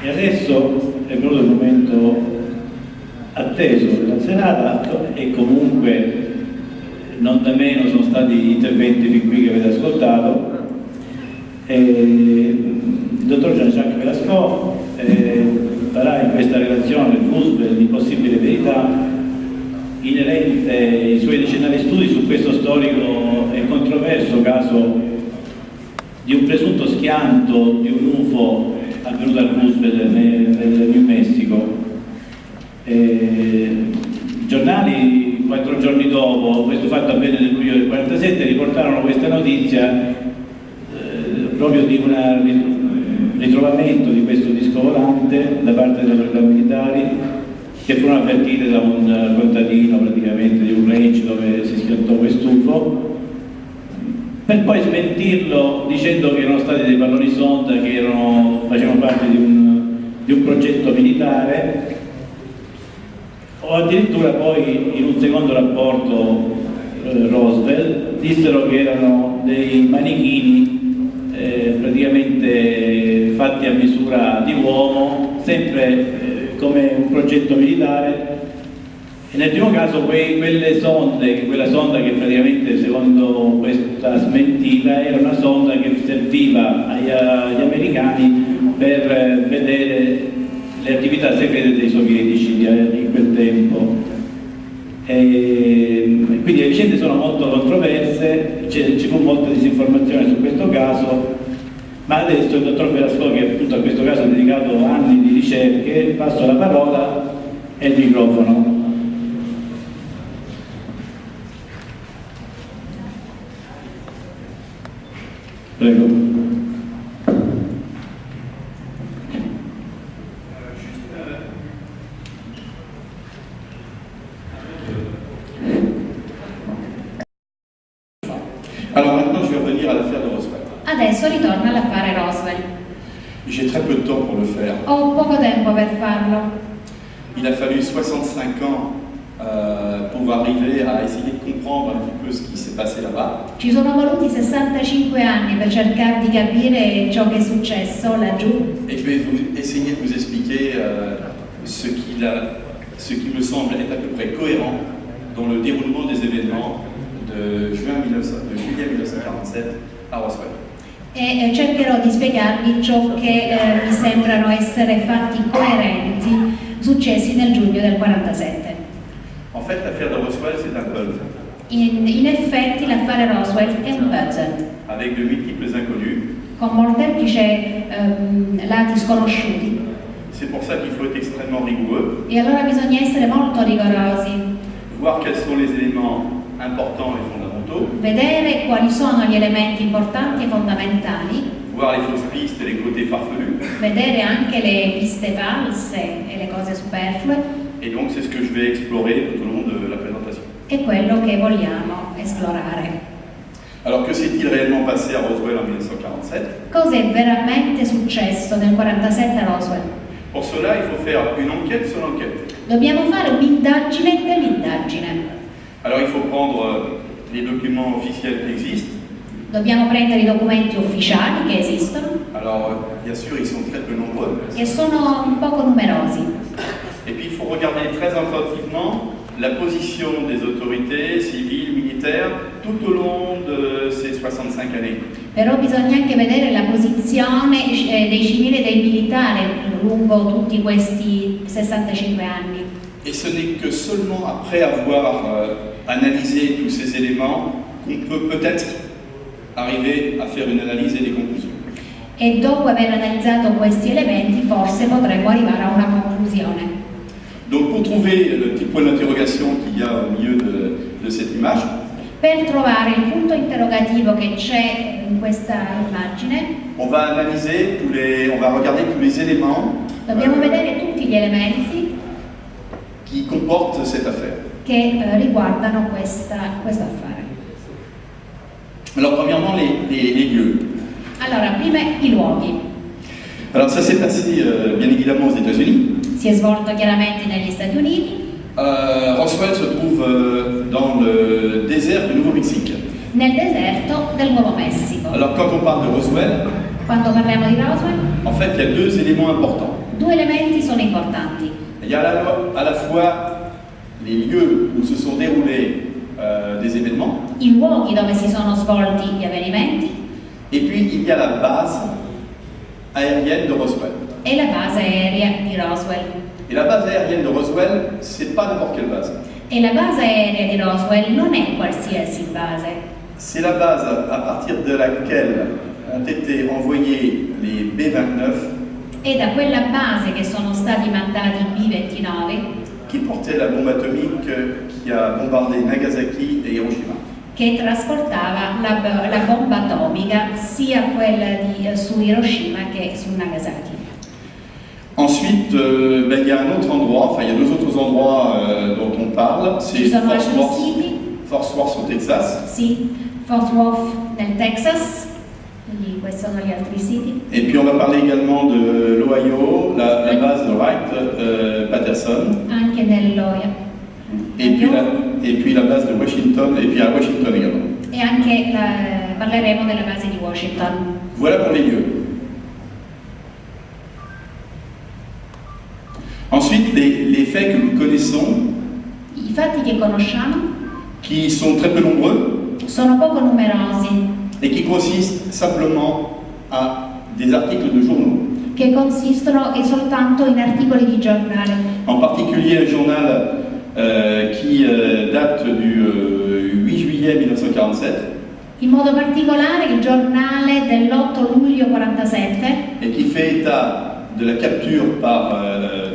E adesso è venuto il momento atteso della serata e comunque non da meno sono stati gli interventi fin qui che avete ascoltato. Il dottor Jean-Jacques Velasco farà in questa relazione Roosevelt di possibile verità inerente ai suoi decennali studi su questo storico e controverso caso di un presunto schianto di un UFO avvenuto a Roosevelt nel New Mexico. I giornali 4 giorni dopo, questo fatto avvenne nel luglio del 1947, riportarono questa notizia proprio di un ritrovamento di questo disco volante da parte delle autorità militari, che furono avvertite da un contadino praticamente di un range dove si schiantò quest'UFO, per poi smentirlo dicendo che erano stati dei palloni sonda che facevano parte di un progetto militare, o addirittura poi in un secondo rapporto Roswell dissero che erano dei manichini praticamente fatti a misura di uomo, sempre come un progetto militare. E nel primo caso quella sonda che praticamente secondo questa smentita era una sonda che serviva agli americani per vedere le attività segrete dei sovietici di quel tempo. Quindi le vicende sono molto controverse, ci fu molta disinformazione su questo caso, ma adesso il dottor Velasco, che appunto a questo caso ha dedicato anni di ricerche, passo la parola e il microfono. Prego. Alors maintenant, je vais revenir à l'affaire de Roswell. Adesso ritorno all'affare Roswell. J'ai très peu de temps pour le faire. Ho poco tempo per farlo. Il a fallu 65 ans pour arriver à essayer de comprendre un petit peu ce qui s'est passé là-bas. Ci sono voluti 65 anni per cercare di capire ciò che è successo laggiù. Et je vais essayer de vous expliquer ce qui me semble être à peu près cohérent dans le déroulement des événements de juillet 1947 a Roswell. E cercherò di spiegarvi ciò che mi sembrano essere fatti coerenti successi nel giugno del 47. En fait, l'affaire de Roswell, c'est un puzzle. In effetti l'affare Roswell è un puzzle avec de multiples inconnus. con molteplici lati sconosciuti. C'est pour ça qu'il faut être extrêmement rigoureux. E allora bisogna essere molto rigorosi. Voir quels sont les éléments importants et fondamentaux. Vedere quali sono gli elementi importanti e fondamentali. Voir les fausses pistes et les côtés farfelus. Vedere anche le piste false e le cose superflue. Et donc c'est ce que je vais explorer tout au long de la présentation. È quello che vogliamo esplorare. Alors que s'est-il réellement passé a Roswell en 1947? Cosa è veramente successo nel 47 a Roswell? Pour cela, il faut faire une enquête sur l'enquête. Dobbiamo fare un'indagine dell'indagine. Alors il faut prendre les documents officiels qui existent. Dobbiamo prendere i documenti ufficiali che esistono. Alors bien sûr, ils sont très peu nombreux. E sono un poco numerosi. Et puis il faut regarder très attentivement la position des autorités civiles, militaires, tout au long de ces 65 années. Però bisogna anche vedere la posizione dei civili e dei militari lungo tutti questi 65 anni. Et ce n'est que seulement après avoir analysé tous ces éléments qu'on peut peut-être arriver à faire une analyse et des conclusions. E dopo aver analizzato questi elementi forse potremo arrivare a una conclusione. Donc pour trouver le petit point d'interrogation qu'il y a au milieu de cette image, per trovare il punto interrogativo che c'è in questa immagine, on va regarder tous les éléments dobbiamo vedere tutti gli elementi qui comportent cette affaire. che riguardano questo affare. Alors premièrement les lieux. Allora, prima i luoghi. Alors ça s'est passé bien évidemment aux États-Unis. Si è svolto chiaramente negli Stati Uniti. Roswell se trouve dans le désert du Nouveau-Mexique. Nel deserto del Nuovo Messico. Alors quand on parle de Roswell, quando parliamo di Roswell, en fait il y a deux éléments importants. Due elementi sono importanti. Il y a à la fois les lieux où se sont déroulés des événements, I luoghi dove si sono svolti gli avvenimenti et puis il y a la base aérienne de Roswell. e la base aerea di Roswell. Et la base aérienne de Roswell, c'est pas n'importe quelle base. E la base aerea di Roswell non è qualsiasi base, C'est la base à partir de laquelle ont été envoyés les B-29 è da quella base che sono stati mandati i B-29 qui portaient la bombe atomique qui a bombardé Nagasaki et Hiroshima. che trasportava la bomba atomica, sia quella su Hiroshima che su Nagasaki. Ensuite, il y a un autre endroit, enfin il y a deux autres endroits dont on parle, c'est Ci sono Fort altri Worth, siti, Fort Worth au Texas, sì, Fort Worth nel Texas, quindi questi sono gli altri siti. et puis on va parler également de l'Ohio, la base de Wright-Patterson, Anche nell'Oia. et puis la base de Washington, et puis à Washington également. E anche parleremo della base di Washington. Voilà pour les lieux. Ensuite, les faits que nous connaissons, I fatti che conosciamo qui sont très peu nombreux, sono poco numerosi, et qui consistent simplement à des articles de journaux. che consistono soltanto in articoli di giornale. En particulier un journal qui date du 8 juillet 1947 In modo particolare il giornale dell'8 luglio 47 et qui fait état de la capture par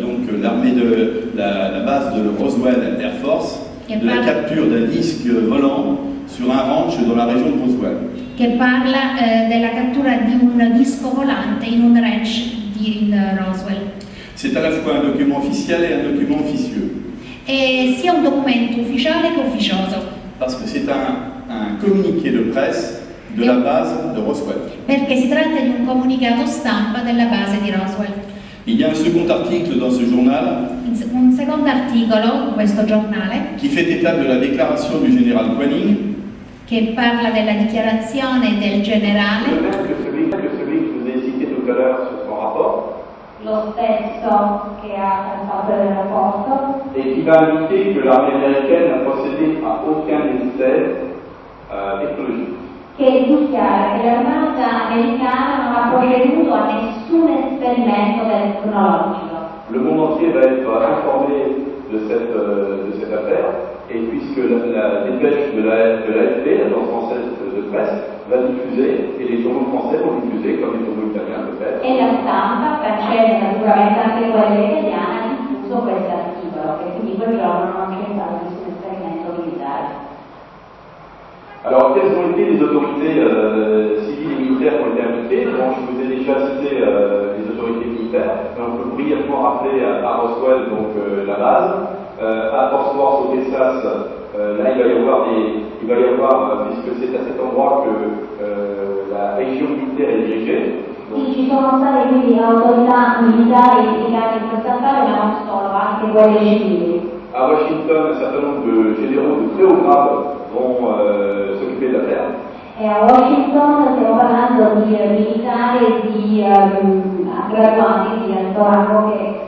donc l'armée de la base de Roswell Air Force, de la capture d'un disque volant sur un ranch dans la région de Roswell. che parla della cattura di un disco volante in un ranch in Roswell. C'est à la fois un document officiel et un document officieux, E sia un documento ufficiale che ufficioso, parce que c'est un communiqué de presse de la base de Roswell. perché si tratta di un comunicato stampa della base di Roswell. Il y a un second article dans ce journal Un secondo articolo in questo giornale qui fait état de la déclaration du général Quanning, che parla della dichiarazione del Le generale, même que celui que vous avez cité tout à l'heure sur son rapport, lo stesso che ha fatto il rapporto, et qui va indiquer que l'armée américaine n'a procédé à aucun essai technologique. che dichiara che l'armata americana non ha provveduto a nessun esperimento tecnologico. Le monde entier va être informé de cette affaire, et puisque la dépêche de l'AFP, l'agence française de presse, va diffuser, et les journaux français vont diffuser, comme les journaux italiens peut-être, E la stampa francese, naturalmente anche quella italiana, ha diffuso questo articolo, che quindi quel giorno non c'è stato nessun esperimento militare. Alors, quelles ont été les autorités civiles et militaires qui ont été impliquées? Bon, je vous ai déjà cité les autorités militaires, mais on peut brièvement rappeler à Roswell donc, la base. À Fort Worth au Texas, là il va y avoir, puisque c'est à cet endroit que la région militaire est dirigée. Sì, ci sono state quindi autorità militari implicate in questa affare, ma non solo, anche quelle civili. À Washington, un certain nombre de généraux de très haut grade vont s'occuper de l'affaire. E a Washington stiamo parlando di militari e di graduati di alto rango che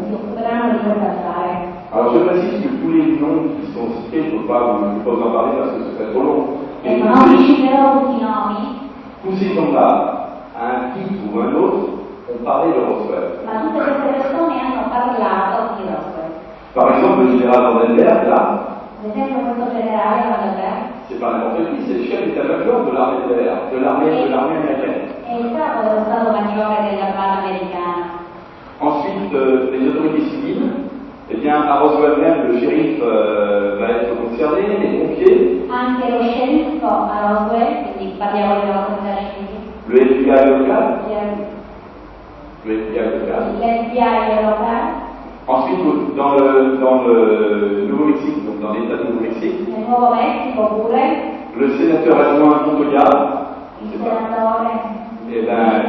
si occuperanno di questa affare. Alors je précise que tous les noms qui sont cités, je ne peux pas en parler parce que ce serait trop long. E non vi citerò tutti i nomi, Tous ces gens-là, à un titre ou un autre, ont parlé de Roswell. ma tutte queste persone hanno parlato di Roswell. Par exemple, le général Vandenberg, là, Ad esempio questo generale Vandenberg c'est pas n'importe qui, c'est le chef d'état-major de l'armée de l'air, de l'armée américaine. è il capo dello Stato Maggiore dell'Armata Americana. Ensuite, les autorités civiles, eh bien, à Roswell même, le shérif va être concerné, les pompiers, Anche lo sceriffo a Roswell, quindi parliamo dell'autorità civile, le FBI local, l'FBI locale, Ensuite, dans le Nouveau-Mexique, donc dans l'État du Nouveau-Mexique, nel Nuovo Messico pure, le sénateur adjoint Montoya, il senatore, eh ben,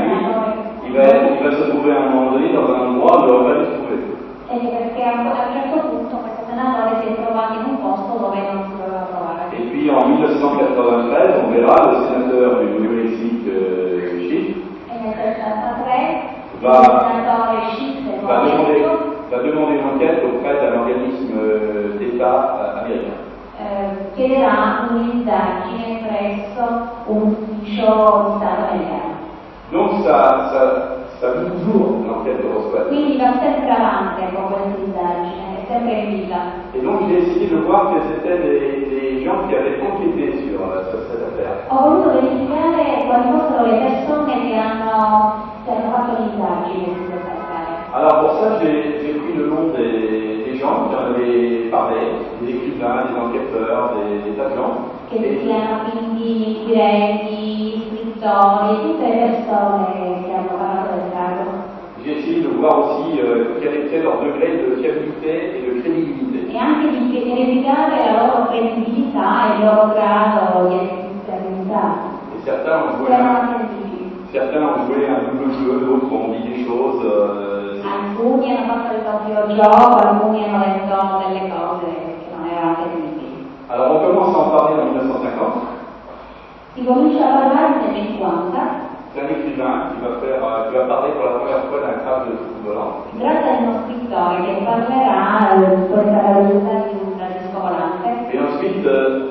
lui, il va se trouver à un moment donné dans un endroit où il va se trouver. e perché a un certo punto questo senatore si è trovato in un posto dove non si doveva trovare. Et puis en 1993, on verra le sénateur du Nouveau-Mexique, Schiff, E nel 1963 il va senatore va demander une enquête auprès d'un organisme d'État américain. Chiederà un'indagine presso un ufficio di Stato americano. Donc ça vit toujours l'enquête de Roswell. Quindi va sempre avanti con questa indagine, è sempre in vita. Et donc j'ai essayé de voir quels étaient les gens qui avaient enquêté sur cette affaire. Ho voluto verificare quali fossero le persone che hanno fatto l'indagine su questa affare. Alors pour ça, j'ai pris le nom des gens qui en avaient parlé, des écrivains, des enquêteurs, des agents. Che siano quindi inquirenti, scrittori, tutte le persone che hanno parlato del caso. J'ai essayé de voir aussi quel était leur degré de fiabilité et de crédibilité. E anche di verificare la loro credibilità e il loro grado di affidabilità. Et certains ont joué un double jeu, d'autres ont dit des choses. Alcuni hanno fatto il doppio gioco, alcuni hanno detto delle cose che non erano credibili. Alors on commence à en parler en 1950. Si comincia a parlare nel 50. C'est un écrivain qui va parler pour la première fois d'un cas de soucoupe volant. Si tratta di uno scrittore che parlerà di questa casualità di un disco volante. Et ensuite,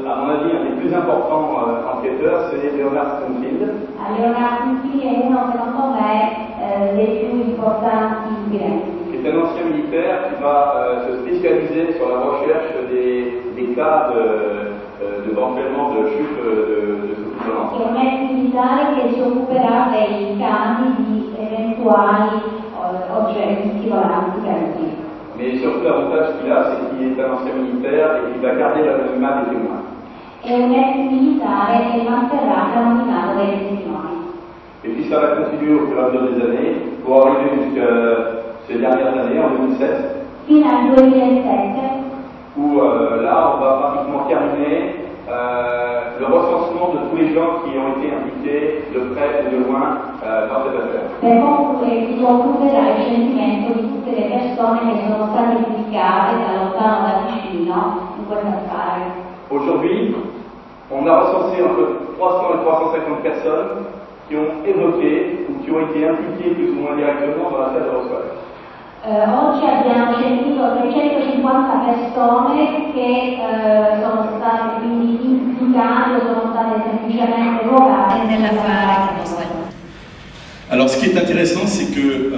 à mon avis, un des plus importants enquêteurs, c'est Leonard Scofield. Leonard Scofield è uno, secondo me, dei più importanti inquirenti. C'est un ancien militaire qui va se spécialiser sur la recherche des cas éventuellement de chute de soucoupe volante. È un ex militare che si occuperà dei casi di eventuali oggetti schivolanti caduti. Mais surtout l'avantage qu'il a, c'est qu'il est un ancien militaire et qu'il va garder l'anonymat des témoins. È un ex militare che manterrà l'anonimato dei testimoni. Et puis ça va continuer au fur et à mesure des années pour arriver jusqu'à ces dernières années, en 2016. Fino al 2007. Où là, on va pratiquement terminer le recensement de tous les gens qui ont été impliqués de près ou de loin dans cette affaire. Si concluderà il censimento di tutte le persone che sono state implicate da lontano da vicino in questa affare. Aujourd'hui, on a recensé entre 300 et 350 personnes qui ont évoqué ou qui ont été impliquées plus ou moins directement dans l'affaire de Roswell. Oggi abbiamo sentito 350 persone che sono state quindi implicate o sono state semplicemente evocate nell'affare di Roswell. Alors ce qui est intéressant, c'est que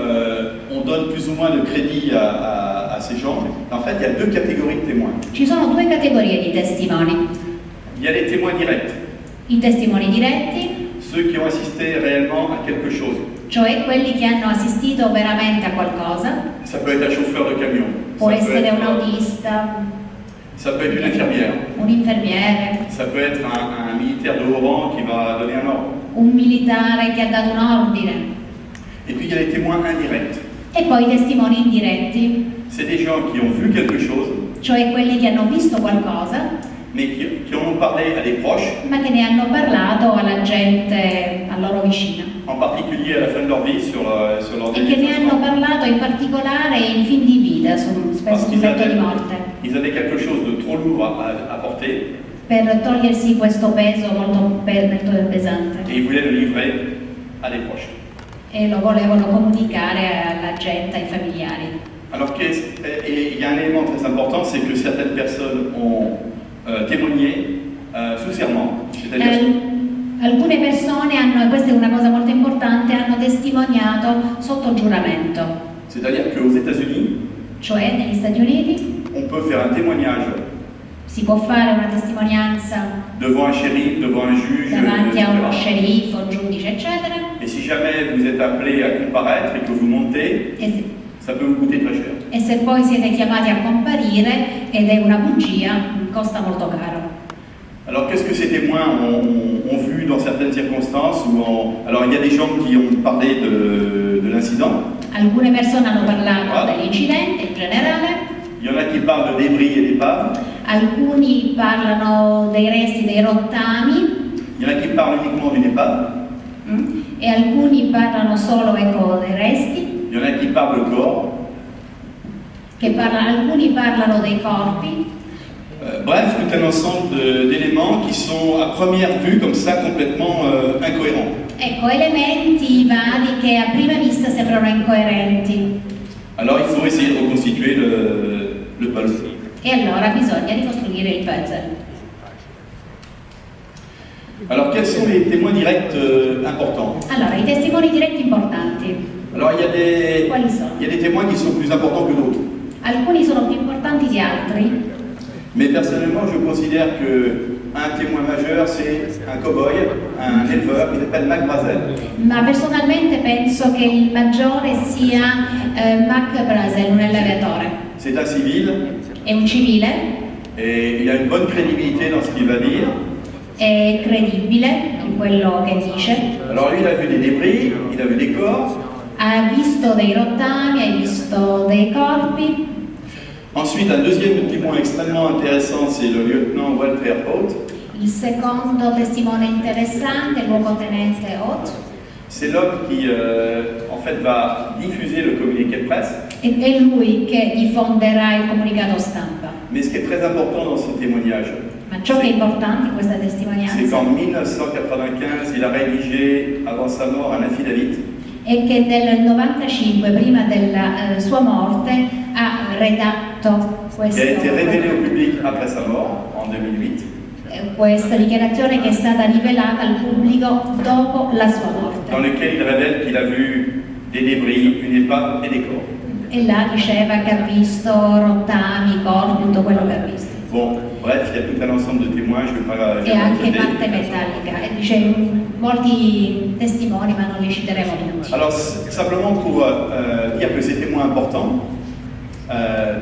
on donne plus ou moins de crédit à ces gens. En fait, il y a deux catégories de témoins. Ci sono due categorie di testimoni. Il y a les témoins directs, I testimoni diretti, ceux qui ont assisté réellement à quelque chose. cioè quelli che hanno assistito veramente a qualcosa. Ça peut être un chauffeur de camion, Può essere un autista, ça peut être une infirmière, un infermiere, ça peut être un militaire de haut rang qui va donner un ordre. un militare che ha dato un ordine. Et puis il y a les témoins indirects. E poi i testimoni indiretti, C'est des gens qui ont vu quelque chose, cioè quelli che hanno visto qualcosa, mais qui en ont parlé à des proches, ma che ne hanno parlato alla gente a loro vicina. en particulier à la fin de leur vie, sur leur E che ne hanno parlato in particolare in fin di vita, spesso sul letto di morte, ils avaient quelque chose de trop lourd à porter per togliersi questo peso molto pesante. et ils voulaient le livrer à des proches. E lo volevano comunicare alla gente, ai familiari. Alors, il y a un élément très important, c'est que certaines personnes ont témoigné sous serment, c'est-à-dire Alcune persone hanno, questa è una cosa molto importante, hanno testimoniato sotto giuramento. c'est-à-dire qu'aux États-Unis, Cioè negli Stati Uniti on peut faire un témoignage si può fare una testimonianza devant un shérif, devant un juge, davanti a uno etc. sceriffo, un giudice, eccetera, Et si jamais vous êtes appelé à comparaître et que vous montez, ça peut vous coûter très cher. e se poi siete chiamati a comparire ed è una bugia, costa molto caro. Alors qu'est-ce que ces témoins ont vu dans certaines circonstances Alors il y a des gens qui ont parlé de l'incident, Alcune persone hanno parlato dell'incidente in generale, il y en a qui parlent de débris et d'épaves, alcuni parlano dei resti dei rottami il y en a qui parlent uniquement d'une épave, e alcuni parlano solo dei resti, il y en a qui parlent de corps. alcuni parlano dei corpi. Bref, tout un ensemble d'éléments qui sont à première vue comme ça complètement incohérents. Ecco, elementi vari che a prima vista sembrano incoerenti. Alors il faut essayer de reconstituer reconstituer le puzzle. E allora bisogna ricostruire il puzzle. Alors, quels sont les témoins directs importants? Allora, i testimoni diretti importanti, Alors, quali sono? il y a des témoins qui sont plus importants que d'autres. Alcuni sono più importanti di altri, Mais personnellement, je considère qu'un témoin majeur, c'est un cow-boy, un éleveur, qui s'appelle Mac Brazel. ma personalmente penso che il maggiore sia Mac Brazel, un allevatore. C'est un civil È un civile, et il a une bonne crédibilité dans ce qu'il va dire. è credibile in quello che dice, Alors lui, il a vu des débris, il a vu des corps. ha visto dei rottami, ha visto dei corpi. Ensuite, un deuxième témoin extrêmement intéressant, c'est le lieutenant Walter Haut. Il secondo testimone interessante, il luogotenente Ott, C'est l'homme qui, en fait, va diffuser le communiqué de presse. è lui che diffonderà il comunicato stampa. Mais ce qui est très important dans ce témoignage, Ma ciò che è importante in questa c'est testimonianza qu'en 1995, il a rédigé, avant sa mort, un affidavit è che nel 95, prima della sua morte, ha redatto qui a été révélé au public après sa mort, en 2008. questa dichiarazione che è stata rivelata al pubblico dopo la sua dans morte. lequel il révèle qu'il a vu des débris, une épave et des corps. E là diceva che ha visto rottami, corpi, tutto quello che ha visto. Bon, bref, il y a tout un ensemble de témoins, je ne vais pas E anche citer. parte metallica. E dice molti testimoni, ma non li citeremo tutti. Alors, simplement pour dire que ces témoins importants,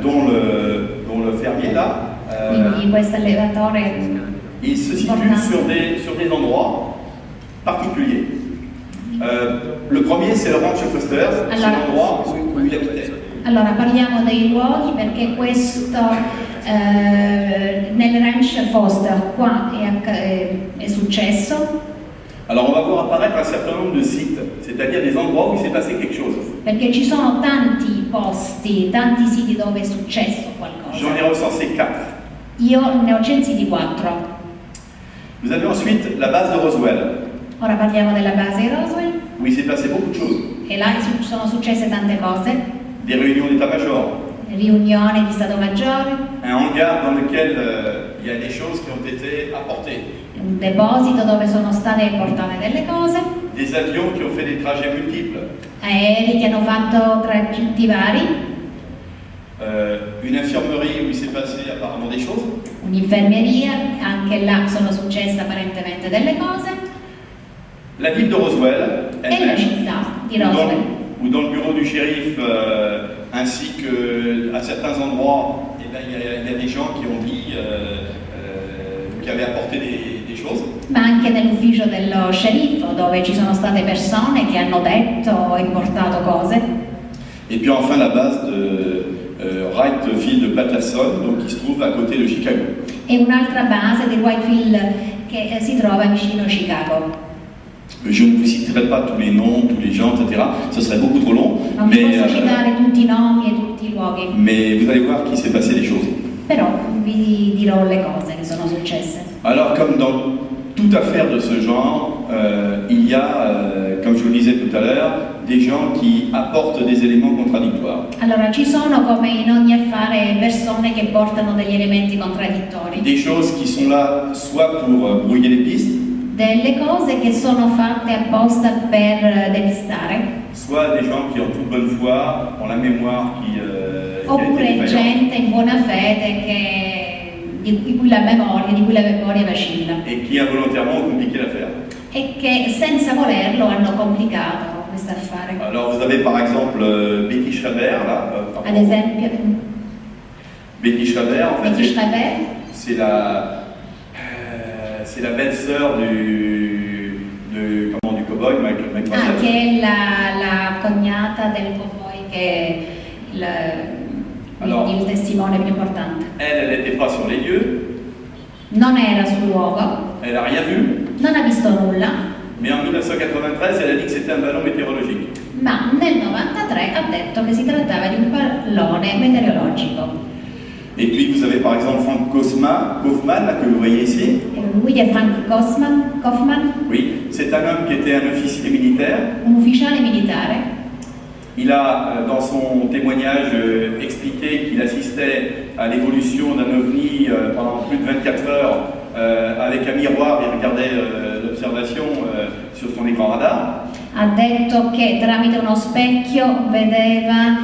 dont le fermier là, Quindi questo allevatore il se situe sur des endroits particuliers. Le premier, c'est le ranch Foster, c'est l'endroit où il habitait. Allora parliamo dei luoghi perché questo nel ranch Foster qua è successo, Alors, on va voir apparaître un certain nombre de sites, c'est-à-dire des endroits où il s'est passé quelque chose. perché ci sono tanti posti, tanti siti dove è successo J'en ai qualcosa. recensé 4. Io ne ho censiti 4. Vous avez ensuite la base de Roswell, Ora parliamo della base di Roswell où il s'est passé beaucoup de choses. e là sono successe tante cose, Des réunions d'état-major, riunioni di Stato Maggiore, un hangar dans lequel il y a des choses qui ont été apportées, un deposito dove sono state portate delle cose, des avions qui ont fait des trajets multiples, aerei che hanno fatto tragitti vari, une infirmerie où il s'est passé apparemment des choses, un'infermeria, anche là sono successe apparentemente delle cose, la ville de Roswell, e la elle-même, città di ou dans, Roswell. ou dans le bureau du shérif, ainsi qu'à certains endroits, eh ben, il y a des gens qui ont dit, qui avaient apporté des choses. Ma anche nell'ufficio dello sceriffo, dove ci sono state persone che hanno detto e portato cose. Et puis enfin la base de Wright Field Patterson, donc qui se trouve à côté de Chicago. E un'altra base di Whitefield che si trova vicino a Chicago. Je ne vous citerai pas tous les noms, tous les gens, etc. Ce serait beaucoup trop long. Non vi posso citare tutti i nomi e tutti i luoghi, Mais vous allez voir qu'il s'est passé des choses. però vi dirò le cose che sono successe. Alors, comme dans toute affaire de ce genre, il y a, comme je vous le disais tout à l'heure, des gens qui apportent des éléments contradictoires. Allora, ci sono, come in ogni affare, persone che portano degli elementi contraddittori, Des choses qui sont là soit pour brouiller les pistes, delle cose che sono fatte apposta per depistare, soit des gens qui en toute bonne foi ont la mémoire qui a été oppure défaillante. gente in buona fede di cui la memoria vacilla Et qui involontairement ont compliqué l'affaire. e che senza volerlo hanno complicato questo affare. Alors vous avez par exemple Betty Schreiber, là, Ad esempio, Betty Schreiber, en fait, Betty Schreiber, c'est la belle-sœur du cow-boy, Mike Brazel. che è la cognata del cowboy che è Allora. il testimone più importante. Elle n'était pas sur les lieux, Non era sul luogo, elle n'a rien vu, non ha visto nulla, mais en 1993, elle a dit que c'était un ballon météorologique. ma nel 93 ha detto che si trattava di un pallone meteorologico. Et puis vous avez par exemple Frank Kaufman, là, que vous voyez ici. Lui è Frank Kaufman, Oui, c'est un homme qui était un officier militaire. un ufficiale militare, Il a, dans son témoignage, expliqué assistait à l'évolution d'un ovni pendant plus de 24 heures avec un miroir, il regardait l'observation sur son écran radar. Ha detto che tramite uno specchio vedeva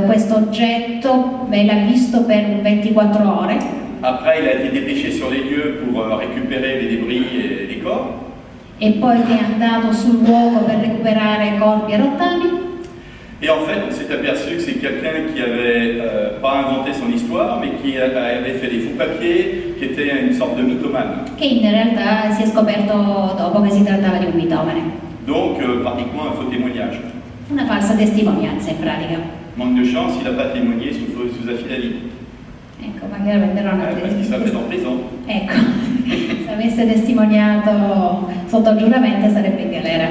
questo oggetto e l'ha visto per 24 ore. Après, il a été dépêché sur les lieux pour récupérer les débris et les corps. E poi è andato sul luogo per recuperare corpi e rottami. Et en fait, on s'est aperçu que c'est quelqu'un qui avait pas inventé son histoire, mais qui avait fait des faux papiers, qui était une sorte de mythomane. Che in realtà si è scoperto dopo che si trattava di un mitomane. Donc, pratiquement un faux témoignage. Una falsa testimonianza in pratica. Manque de chance, il n'a pas témoigné sous affidavit. Ecco, magari venderò una Parce qu'il serait en prison. Ecco, se avesse testimoniato sotto giuramento sarebbe in galera.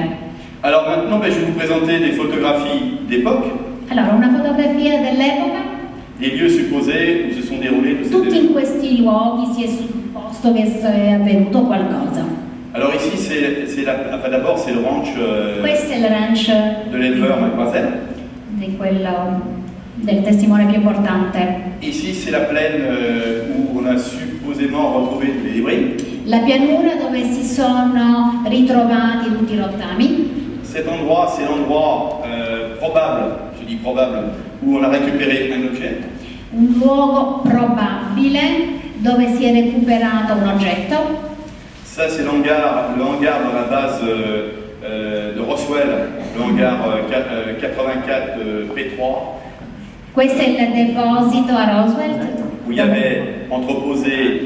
Alors maintenant, je vais vous présenter des photographies d'époque, Allora, una fotografia dell'epoca, des lieux supposés où se sont déroulés tous ces tutti in événements. questi luoghi si è supposto che è avvenuto qualcosa. Alors ici, d'abord, c'est le ranch Questo è il ranch de l'éleveur McBrazel. del testimone più importante. Ici, c'est la plaine où on a supposément retrouvé les débris. La pianura dove si sono ritrovati tutti i rottami. Cet endroit, c'est l'endroit probable, je dis probable, où on a récupéré un objet. Un luogo probabile dove si è recuperato un oggetto. Ça, c'est le hangar dans la base de Roswell, le hangar 84 P3, Questo è il deposito a Roswell, où il y avait entreposé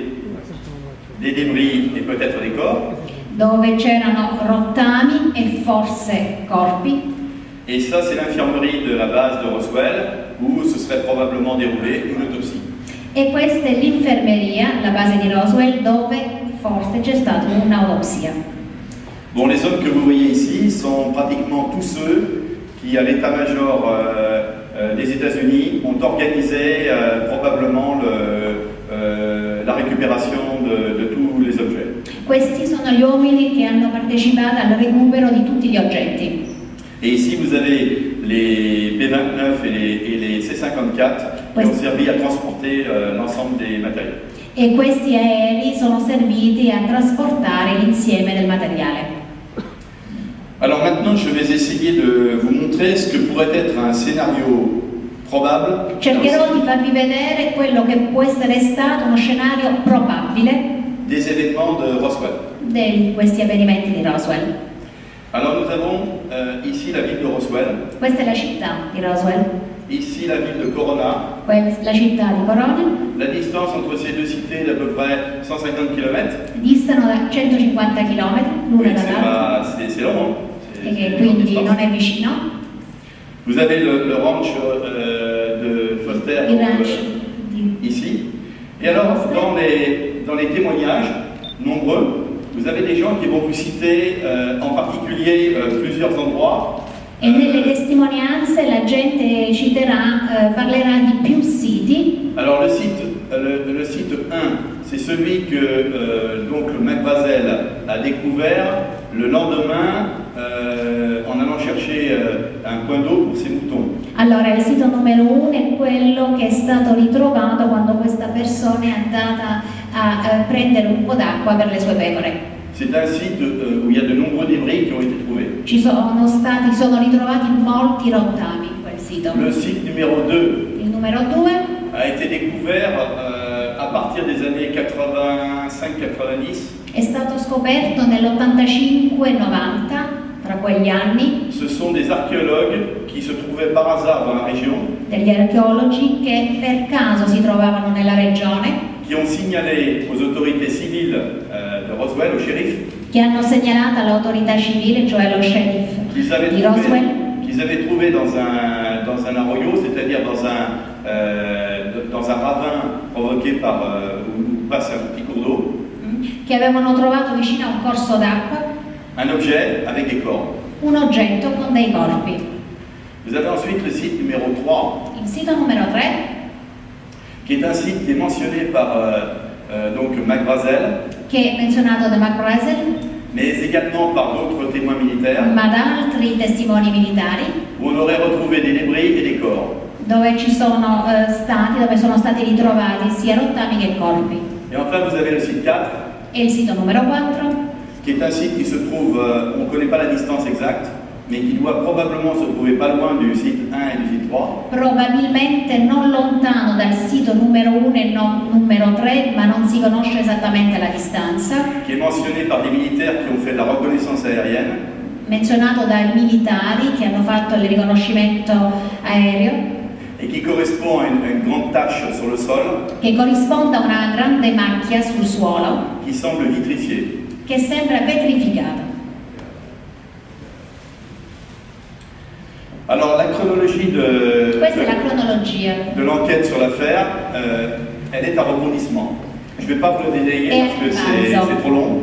des débris et peut-être des corps. dove c'erano rottami e forse corpi. Et ça, c'est l'infirmerie de la base de Roswell, où se serait probablement déroulée une autopsie. E questa è l'infermeria, la base di Roswell, dove forse c'è stata un'autopsia. Bon, les hommes que vous voyez ici sont pratiquement tous ceux qui, à l'état-major des États-Unis, ont organisé probablement la récupération de tous les objets. Questi sono gli uomini che hanno partecipato al recupero di tutti gli oggetti. Et ici, vous avez les P-29 et les C-54 qui ont servi à transporter l'ensemble des matériaux. E questi aerei sono serviti a trasportare l'insieme del materiale. Alors maintenant, je vais essayer de vous montrer ce que pourrait être un scénario probable Cercherò di farvi vedere quello che può essere stato uno scenario probabile des événements de Roswell. di questi avvenimenti di Roswell. Alors nous avons ici la ville de Roswell, Questa è la città di Roswell, ici la ville de Corona. la città di Corona. La distance entre ces deux cités est d'à peu près 150 km. Distano da 150 km l'una dall'altra, C'est long, hein. e che quindi non è vicino. Vous avez le ranch de Foster Il ranch di ici. Et alors, dans les témoignages nombreux, vous avez des gens qui vont vous citer en particulier plusieurs endroits. E nelle testimonianze la gente citerà, parlerà di più siti. Alors le site 1, c'est celui que donc le McBrazel a découvert le lendemain en allant chercher un point d'eau pour ses moutons. Allora, il sito numero 1 è quello che è stato ritrovato quando questa persona è andata a prendere un po' d'acqua per le sue pecore. C'est un site où il y a de nombreux débris qui ont été trouvés. Sono ritrovati molti rottami in quel sito. Le site numéro 2 Il numero 2 a été découvert à partir des années 85-90. è stato scoperto nell'85-90, tra quegli anni, Ce sont des archéologues qui se trouvaient par hasard dans la région, degli archeologi che per caso si trovavano nella regione, qui ont signalé aux autorités civiles de Roswell, au shérif, che hanno segnalato all'autorità civile, cioè allo sheriff qu'ils avaient di Roswell, trouvé dans un arroyo, c'est-à-dire dans un ravin provoqué par où passe un petit cours d'eau, che avevano trovato vicino a un corso d'acqua un objet avec des corps. un oggetto con dei corpi. Vous avez ensuite le site numéro 3, Il sito numero 3, qui est un site qui est mentionné par donc McBrazel, che è menzionato da McBrazel, mais également par d'autres témoins militaires, ma da altri testimoni militari, où on aurait retrouvé des débris et des corps. dove ci sono stati dove sono stati ritrovati sia rottami che corpi. Et enfin, vous avez le site 4, E il sito numero 4, qui est un site qui se trouve, on ne connaît pas la distance exacte, mais qui doit probablement se trouver pas loin du site 1 et du site 3. probabilmente non lontano dal sito numero 1 e numero 3, ma non si conosce esattamente la distanza, Qui est mentionné par des militaires qui ont fait de la reconnaissance aérienne, menzionato dai militari che hanno fatto il riconoscimento aereo, et qui correspond à une grande tache sur le sol, che corrisponde a una grande macchia sul suolo qui semble vitrifiée. che sembra vetrificata. Alors, la chronologie Questa è la cronologia. de l'enquête sur l'affaire, elle est à rebondissement. Je ne vais pas vous le détailler Et parce que c'est trop long.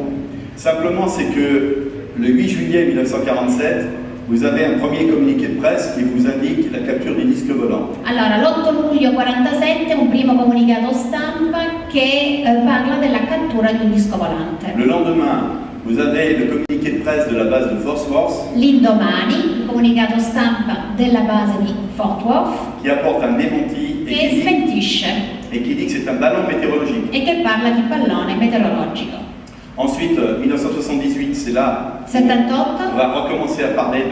Simplement, c'est que le 8 juillet 1947, vous avez un premier communiqué de presse qui vous indique la capture des disques volants. Allora, l'8 luglio 47 un primo comunicato stampa che parla della cattura di un disco volante. Le lendemain, vous avez le communiqué de presse de la base de Fort Worth L'indomani, il comunicato stampa della base di Fort Worth qui apporte un démenti che smentisce et qui dit que c'est un ballon météorologique. e che parla di pallone meteorologico. Ensuite, 1978, c'est là on 78 va recommencer à parler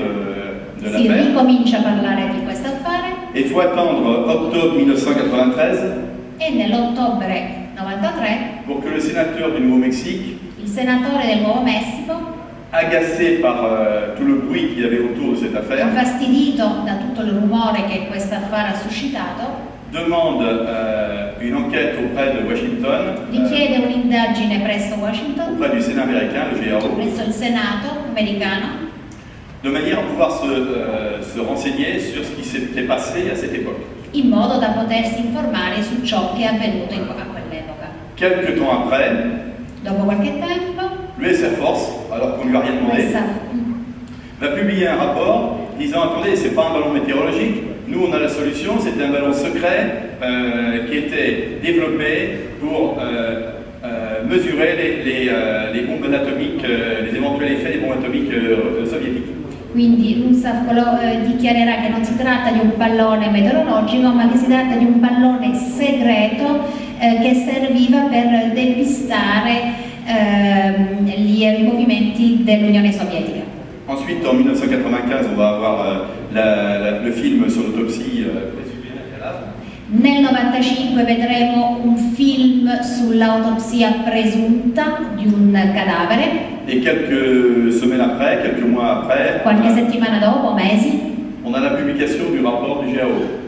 de si l'affaire. ricomincia a parlare di questo affare Et il faut attendre octobre 1993 e nell'ottobre 93 pour que le sénateur du Nouveau-Mexique, il senatore del Nuovo Messico, agacé par tout le bruit qu'il y avait autour de cette affaire, infastidito da tutto il rumore che questo affare ha suscitato, demande une enquête auprès de Washington, richiede un'indagine presso Washington, auprès du Sénat américain, le GRO, presso il Senato americano, de manière à pouvoir se renseigner sur ce qui s'était passé à cette époque. in modo da potersi informare su ciò che è avvenuto a quell'epoca. Quelques temps après, Dopo qualche tempo, l'US Air Force, alors qu'on ne lui a rien demandé, questa va publier un rapport disant attendez, c'est pas un ballon météorologique, nous on a la solution, c'était un ballon secret qui était développé pour mesurer les bombes atomiques, les éventuels effets des bombes atomiques soviétiques. Quindi l'UNSAF dichiarerà che non si tratta di un pallone meteorologico, ma che si tratta di un pallone segreto che serviva per depistare i movimenti dell'Unione Sovietica. Ensuite, en 1995, on va avoir le film sur l'autopsie. Nel 95 vedremo un film sull'autopsia presunta di un cadavere. Et quelques semaines après, quelques mois après, Qualche settimana dopo, mesi, on a la publication du rapport du GAO.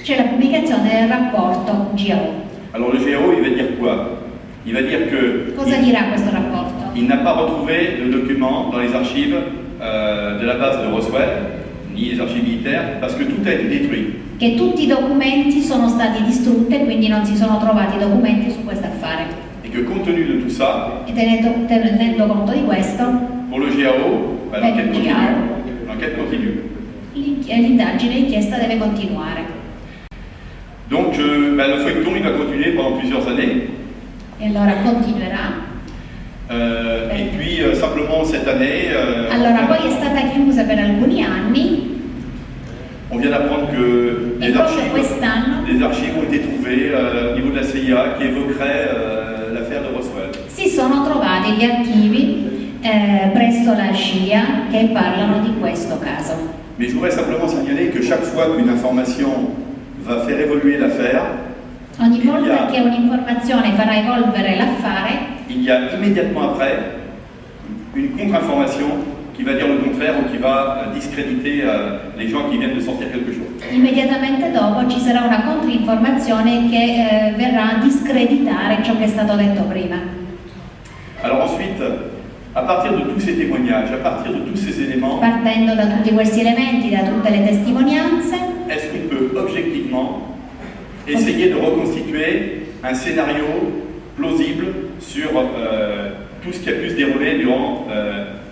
c'è la pubblicazione del rapporto GAO. Alors le GAO, il va dire quoi? Il va dire que Cosa dirà questo rapporto? il n'a pas retrouvé de documents dans les archives de la base de Roswell, ni les archives militaires, parce que tout a été détruit. Che tutti i documenti sono stati distrutti e quindi non si sono trovati documenti su questo affare. Et que compte tenu de tout ça, E tenendo conto di questo, pour le GAO, bah, l'enquête Per il continue. GAO. L'enquête continue. l'indagine, l'inchiesta deve continuare. Donc bah, le feuilleton, il va continuer pendant plusieurs années. E allora continuerà. Et puis simplement cette année, Allora poi è stata chiusa per alcuni anni on vient d'apprendre que e proprio quest'anno des archives ont été trouvées au niveau de la CIA qui évoqueraient l'affaire de Roswell. si sono trovati gli archivi presso la CIA che parlano di questo caso. Mais je voudrais simplement signaler que chaque fois qu'une information va faire évoluer l'affaire, Ogni volta che un'informazione farà evolvere l'affare, il y a immédiatement après une contre-information qui va dire le contraire ou qui va discréditer les gens qui viennent de sortir quelque chose. immediatamente dopo ci sarà una controinformazione che verrà a discreditare ciò che è stato detto prima. Alors ensuite, à partir de tous ces témoignages, à partir de tous ces éléments, Partendo da tutti questi elementi, da tutte le testimonianze, est-ce qu'on peut objectivement essayer de reconstituer un scénario plausible sur tout ce qui a pu se dérouler durant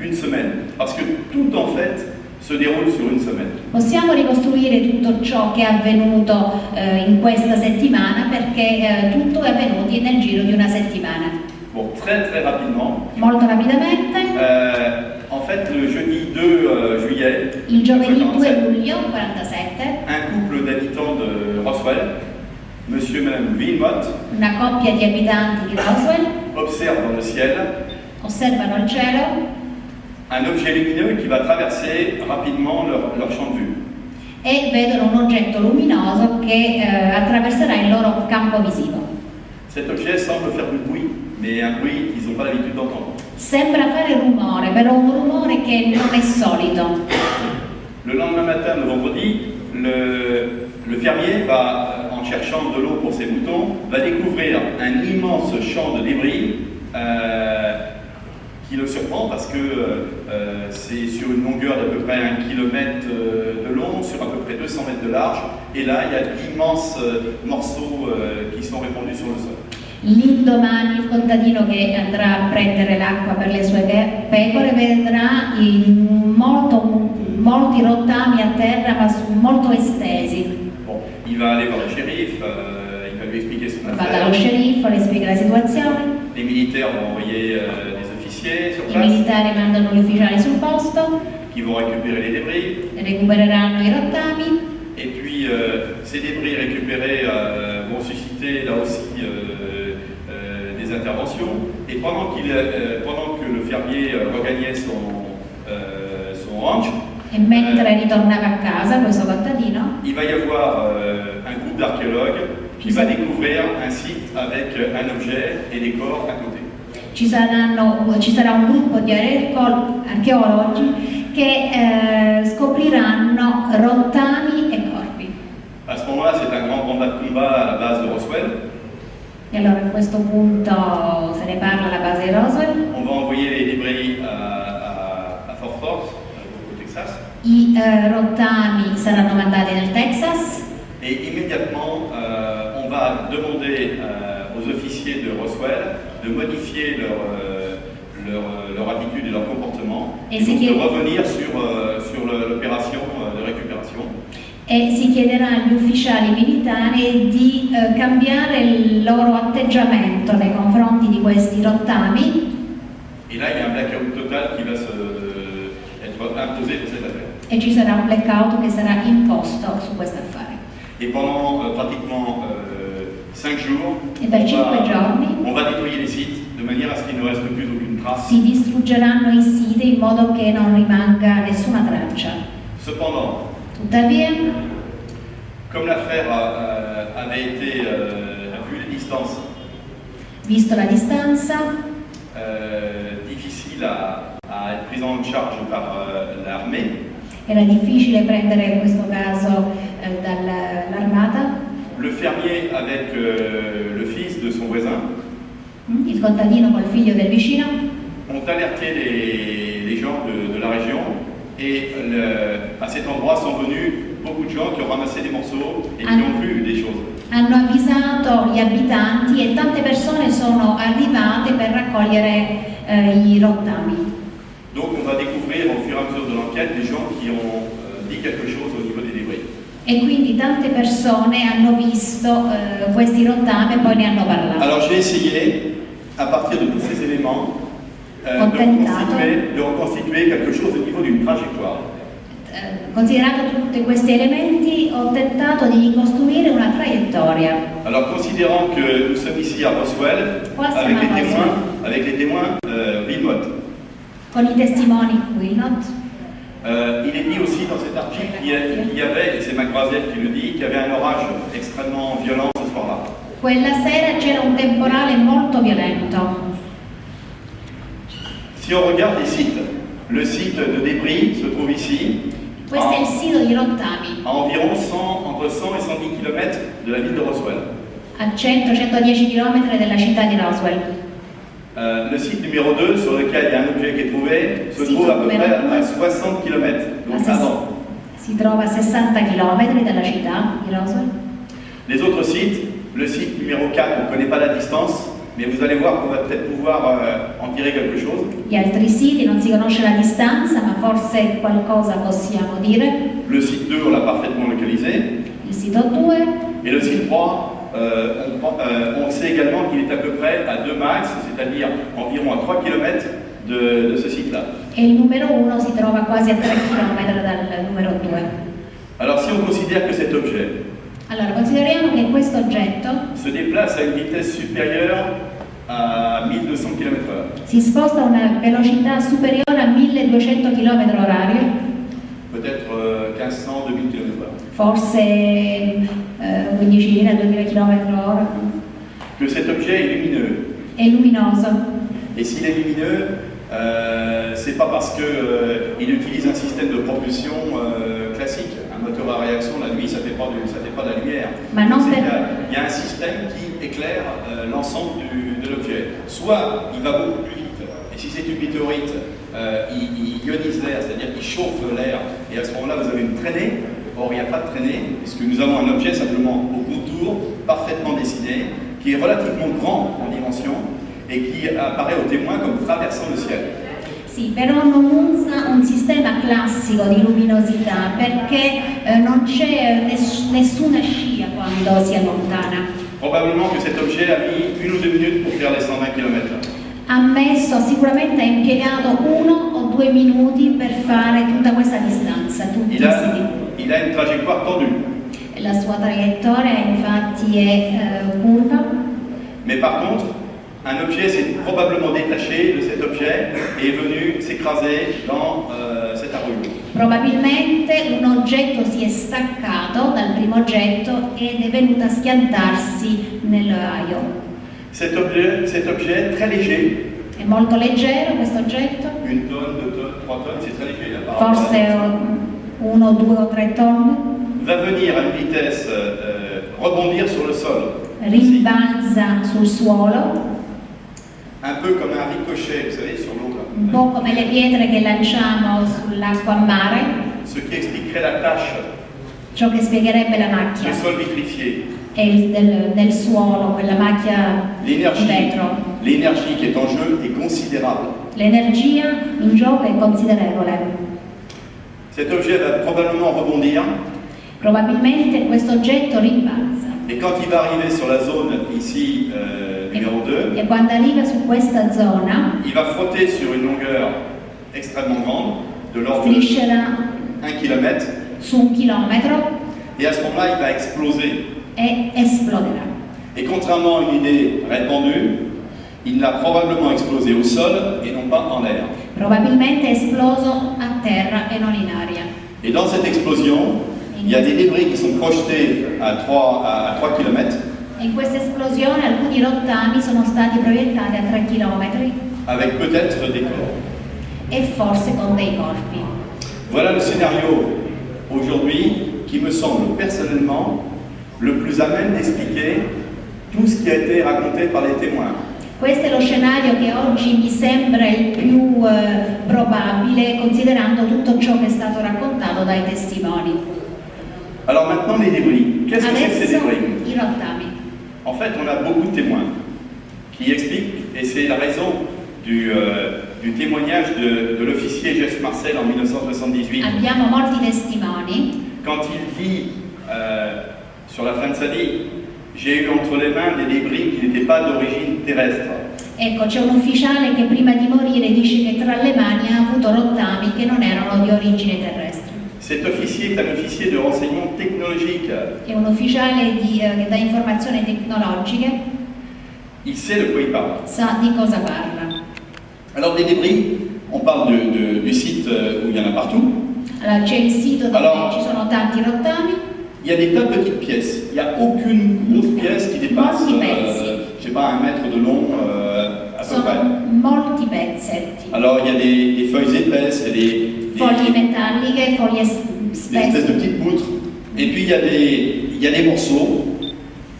une semaine? Parce que tout en fait se déroule sur une semaine. possiamo ricostruire tutto ciò che è avvenuto in questa settimana perché tutto è avvenuto nel giro di una settimana. Bon, très rapidement, Molto rapidamente, en fait le jeudi 2 juillet, il giovedì 2 1947, luglio 47, un couple d'habitants de Roswell monsieur et madame Wilmot, una coppia di abitanti di Roswell, observent dans le ciel osservano il cielo un objet lumineux qui va traverser rapidement leur champ de vue. e vedono un oggetto luminoso che attraverserà il loro campo visivo. Cet objet semble faire du bruit, mais un bruit qu'ils n'ont pas l'habitude d'entendre. Sembra fare rumore, però un rumore che non è solito. Le lendemain matin, le vendredi, le fermier va, en cherchant de l'eau pour ses moutons, va découvrir un immense champ de débris qui le surprend parce que c'est sur une longueur d'à peu près 1 km de long, sur à peu près 200 mètres de large, et là il y a d'immenses morceaux qui sont répandus sur le sol. L'indomani il contadino che andrà a prendere l'acqua per le sue pecore vedrà molti rottami a terra ma molto estesi. Bon, il va aller voir le shérif, il va lui expliquer son Va dallo affaire. sceriffo, le spiega la situazione, Les militaires vont envoyer des officiers sur i place militari mandano gli ufficiali sul posto, qui vont récupérer les débris. recupereranno i rottami Et puis ces débris récupérés vont susciter là aussi des interventions. Et pendant que le fermier regagnait son ranch, e mentre ritornava a casa questo contadino il va y avoir un groupe d'archéologues qui va découvrir un site avec un objet et des corps à côté. ci sarà un gruppo di archeologi che scopriranno rottami e corpi. À ce moment-là, c'est un grand combat à la base de Roswell. E allora a questo punto se ne parla alla base di Roswell. On va envoyer les débris à Fort Force, au Texas. I rottami saranno mandati nel Texas Et immédiatement, on va demander aux officiers de Roswell de modifier leur attitude et leur comportement, Et et c'est donc qui- de revenir sur l'opération de récupération. e si chiederà agli ufficiali militari di cambiare il loro atteggiamento nei confronti di questi rottami Et là, il y a un blackout total qui va être imposé pour cette affaire. e ci sarà un blackout che sarà imposto su questo affare. Et pendant pratiquement 5 jours, E per 5 giorni on va nettoyer les sites de manière à ce qu'il ne reste plus aucune trace. si distruggeranno i siti in modo che non rimanga nessuna traccia. Cependant, Tuttavia, comme l'affaire avait été, vu les distances, visto la distanza, difficile à être prise en charge par l'armée, era difficile prendere in questo caso dall'armata. le fermier avec le fils de son voisin Il contadino col figlio del vicino ont alerté les gens de la région et à cet endroit sont venus beaucoup de gens qui ont ramassé des morceaux et qui ont vu des choses. hanno avvisato gli abitanti e tante persone sono arrivate per raccogliere i rottami. Donc on va découvrir au fur et à mesure de l'enquête des gens qui ont dit quelque chose au niveau des débris. E quindi tante persone hanno visto questi rottami e poi ne hanno parlato. Alors j'ai essayé, à partir de tous ces éléments, de reconstituer quelque chose au niveau d'une trajectoire. Considerato tutti questi elementi, ho tentato di ricostruire una traiettoria. Alors considérant que nous sommes ici à Roswell, Qua siamo a Roswell. avec les témoins Wilmot, Con i testimoni Wilmot, il est dit aussi dans cet article qu'il y avait, et c'est Macbrazel qui le dit, qu'il y avait un orage extrêmement violent ce soir-là. quella sera c'era un temporale molto violento. Si on regarde les sites, le site de débris se trouve ici, Questo è il sito di rottami, à environ entre 100 et 110 km de la ville de Roswell. a 100-110 km dalla città di Roswell. Le site numéro 2, sur lequel il y a un objet qui est trouvé, se Site trouve à peu numéro près à 2. 60 km. Donc Ah, avant. Si trova a 60 km dalla città di Roswell. Les autres sites, le site numéro 4, on ne connaît pas la distance, mais vous allez voir qu'on va peut-être pouvoir en tirer quelque chose. Gli altri siti non si conosce la distanza, ma forse qualcosa possiamo dire. Le site 2, on l'a parfaitement localisé. Il sito 2 Et le site 3, on sait également qu'il est à peu près à 2 max, c'est-à-dire environ à 3 km de ce site-là. e il numero 1 si trova quasi a 3 km dal numero 2. Alors si on considère que cet objet Allora, consideriamo che questo oggetto se déplace à une vitesse supérieure à 1200 km/h. si sposta a una velocità superiore a 1200 km/h, Peut-être 1500-2000 km/h. forse 15.000-2000 km/h. Que cet objet est lumineux. È luminoso. Et s'il est lumineux, c'est pas parce qu'il utilise un système de propulsion classique. Un moteur à réaction, la nuit, ça fait pas de la lumière. Ma non Donc, per- il y a un système qui éclaire l'ensemble de l'objet. Soit il va beaucoup plus vite, et si c'est une météorite, il ionise l'air, c'est-à-dire qu'il chauffe l'air, et à ce moment-là, vous avez une traînée. Or, il n'y a pas de traînée, puisque nous avons un objet simplement au contour, parfaitement dessiné, qui est relativement grand en dimension, et qui apparaît au témoin comme traversant le ciel. Sì, però non usa un sistema classico di luminosità perché non c'è nessuna scia quando si allontana. Probablement que cet objet a mis 1 ou 2 minutes pour faire les 120 km. Sicuramente ha impiegato 1 o 2 minuti per fare tutta questa distanza, tutti Il questi a une trajectoire tendue. La sua traiettoria infatti è curva, Mais par contre, un objet s'est probablement détaché de cet objet et est venu s'écraser dans cet arroyo. probabilmente un oggetto si è staccato dal primo oggetto ed è venuto a schiantarsi nell'aio. Cet objet très léger, È molto leggero questo oggetto, 1 tonne, 2 tonnes, 3 tonnes, c'est très léger. Là, par rapport forse à- 1, 2 o 3 tonne, va venir à une vitesse, rebondir sur le sol. rimbalza sul suolo, Un peu comme un ricochet, vous savez, sur l'eau. là. un po' come le pietre che lanciamo sull'acqua a mare, Ce qui expliquerait la tâche, ciò che spiegherebbe la macchia le sol vitrifié. del suolo, quella macchia di vetro. L'énergie qui est en jeu est considérable. L'energia in gioco è considerevole. Cet objet va probablement rebondir Probabilmente questo oggetto rimbalza et quand il va arriver sur la zone ici numéro 2, e quando arriva su questa zona il va frotter sur une longueur extrêmement grande, de l'ordre de striscerà 1 km, su 1 chilometro et à ce moment-là, il va exploser. e esploderà. Et contrairement à une idée répandue, il l'a probablement explosé au sol et non pas en l'air. Probabilmente è esploso a terra e non in aria. Et dans cette explosion, il y a des débris qui sont projetés à 3 km E in questa esplosione alcuni rottami sono stati proiettati a 3 km avec peut-être des corps. e forse con dei corpi. Voilà le scénario aujourd'hui qui me semble personnellement le plus à même d'expliquer tout ce qui a été raconté par les témoins. Questo è lo scenario che oggi mi sembra il più probabile considerando tutto ciò che è stato raccontato dai testimoni. Alors maintenant les débris. Qu'est-ce que c'est que ces Adesso débris? i rottami. En fait, on a beaucoup de témoins qui expliquent, et c'est la raison du témoignage de l'officier Jeff Marcel en 1978, Abbiamo molti testimoni. quand il dit sur la fin de sa vie, j'ai eu entre les mains des débris qui n'étaient pas d'origine terrestre. Ecco, c'è un ufficiale che prima di morire dice che tra le mani ha avuto rottami che non erano di origine terrestre. Cet officier est un officier de renseignement technologique. È un ufficiale che dà informazioni tecnologiche, Il sait de quoi il parle. sa di cosa parla. Alors des débris, on parle du site où il y en a partout. Allora, c'è il sito dove Allora- ci sono tanti rottami, Il y a des tas de petites pièces. Il n'y a aucune grosse pièce qui dépasse, Molti pezzi. je sais pas, 1 mètre de long à peu près. sono molti pezzetti, Alors il y a des feuilles épaisses, il y a foglie metalliche, foglie des espèces de spesse, petites poutres. Et puis il y a des morceaux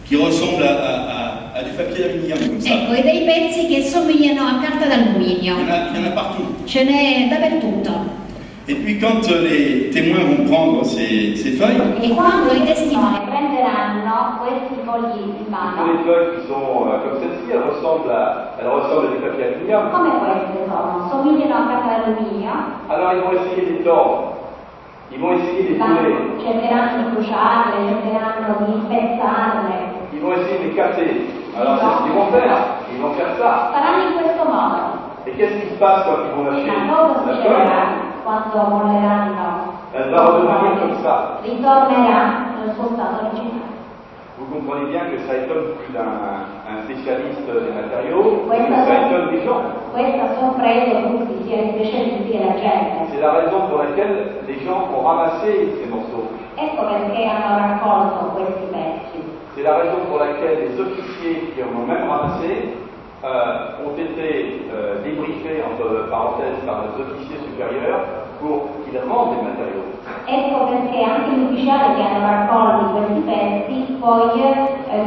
qui ressemblent à du papier d'aluminium comme ça. ecco, e dei pezzi che somigliano a carta d'alluminio, Il y en a partout. ce n'è dappertutto. Et puis quand les témoins vont prendre ces feuilles, E quando i testimoni prenderanno questi fogli in Ce sont mano, des feuilles qui sont comme celle-ci, elles ressemblent à des papiers aluminium. come queste somigliano a carta d'alluminio, Alors ils vont essayer de les tordre, ils vont essayer de les couler, cercheranno di bruciarle, cercheranno di spezzarle, ils vont essayer de les casser. Alors c'est ce qu'ils vont faire, ils vont faire ça. faranno in questo modo. Et qu'est-ce qui se passe quand ils vont lâcher Ma cosa la succederà feuille? quando molleranno? Elle va redevenir comme ça. Ritornerà nel suo stato originale. comprenez bien que ça étonne plus un spécialiste des matériaux, que ça étonne des gens. Questa sorprende tutti, sia gli specialisti che la gente. C'est la raison pour laquelle les gens ont ramassé ces morceaux. Ecco perché hanno raccolto questi pezzi. C'est la raison pour laquelle les officiers qui en ont même ramassé ont été débriefés, entre parenthèses, par les officiers supérieurs pour qu'ils rendent les matériaux. Ecco perché anche gli ufficiali che hanno raccolto questi pezzi poi li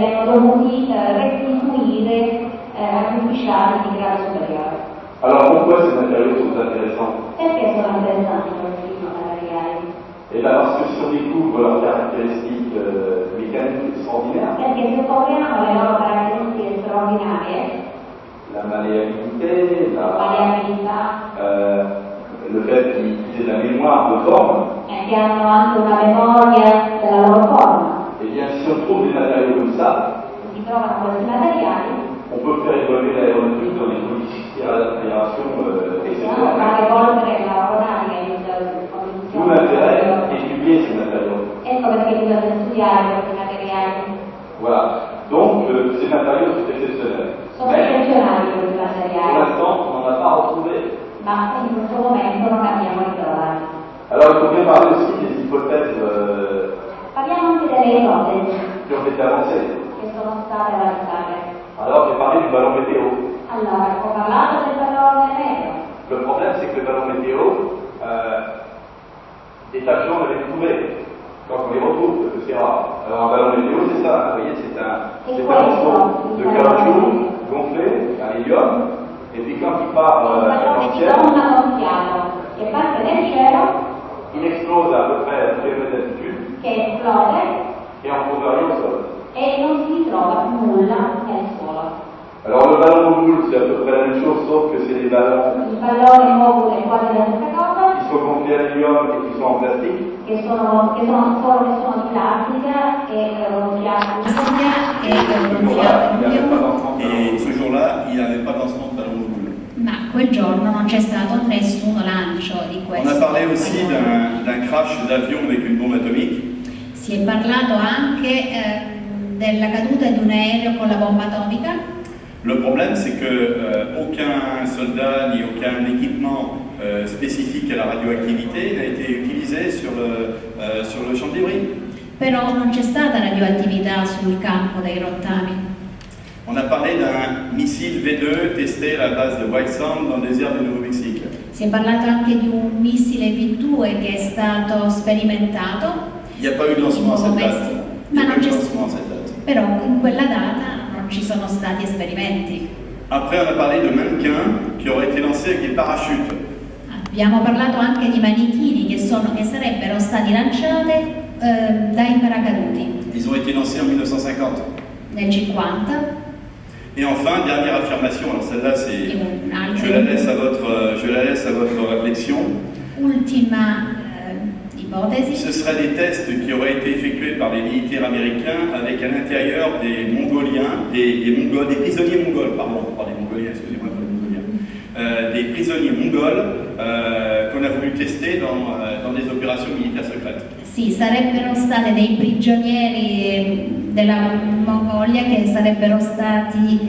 hanno dovuti restituire agli ufficiali di grado superiore. Alors pourquoi ces matériaux sont intéressants? Perché sono interessanti questi materiali? Et là, parce que si on découvre leurs caractéristiques mécaniques extraordinaires, Perché se scopriamo le loro caratteristiche straordinarie, la malléabilité, variabilità, le fait qu'ils aient la mémoire de forme, che hanno anche una memoria della loro forma, et bien si on trouve des matériaux comme ça, si trovano questi materiali, on peut faire évoluer l'aéronautique dans des conditions possiamo fare exceptionnelles. evolvere l'aeronautica in D'où l'intérêt condizioni. d'étudier ces matériaux. Ecco perché bisogna studiare questi materiali. Voilà. Donc ces matériaux sont exceptionnels. Sono Mais eccezionali questi pour materiali, l'instant, on n'en a pas retrouvé. ma in questo momento non abbiamo ritrovati. Alors il faut bien parler aussi des hypothèses Parliamo anche delle ipotesi qui ont été avancées. che sono state avanzate. Alors j'ai parlé du ballon météo. Allora, ho parlato del pallone nero. Le problème c'est que le ballon météo, des tas de gens l'avaient trouvé. Quand on les retrouve, parce que c'est rare. Alors un ballon météo c'est ça, vous voyez, c'est un morceau de caoutchouc gonflé, un hélium, et puis quand il part Un dans pallone le di ciel, gomma gonfiato che parte nel cielo, il explose à peu près à 2 mètres d'altitude che esplode et on ne trouve rien au sol. e non si trova nulla nel suolo. Alors le ballon moule, c'est à peu près la même chose, sauf que c'est des ballons Il pallone mobile è quasi la stessa cosa, qui sont gonflés à l'hélium et qui sont en plastique. che sono di plastica e gonfiati. Voilà, il n'y avait pas d'enfant. Et ce jour-là, il n'y avait pas de lancement de ballon moule. Ma quel giorno non c'è stato nessun lancio di On questo. a parlé aussi d'un crash d'avion avec une bombe atomique. Si è parlato anche della caduta di un aereo con la bomba atomica. Le problème, c'est que aucun soldat ni aucun équipement spécifique à la radioactivité n'a été utilisé sur le champ de débris. Però non c'è stata radioattività sul campo dei rottami. On a parlé d'un missile V2 testé à la base de White Sands dans le désert du Nouveau-Mexique. Si è parlato anche di un missile V2 che è stato sperimentato, Il n'y a pas eu de lancement à cette date. Il n'y a Ma pas eu de non c'è- lancement à cette date. però in quella data non ci sono stati esperimenti. Après, on a parlé de mannequins qui auraient été lancés avec des parachutes. Abbiamo parlato anche di manichini che sarebbero stati lanciati dai paracaduti Ils ont été lancés en 1950. nel 50. Et enfin, dernière affirmation, alors celle-là, c'est, e je la laisse à votre réflexion. Ultima ipotesi. Ce seraient des tests qui auraient été effectués par les militaires américains avec à l'intérieur des Mongoliens, des prisonniers mongols, pardon, pas des Mongoliens, excusez-moi, pas des Mongoliens, des prisonniers mongols qu'on a voulu tester dans des opérations militaires secrètes. Sì, sarebbero stati dei prigionieri della Mongolia che sarebbero stati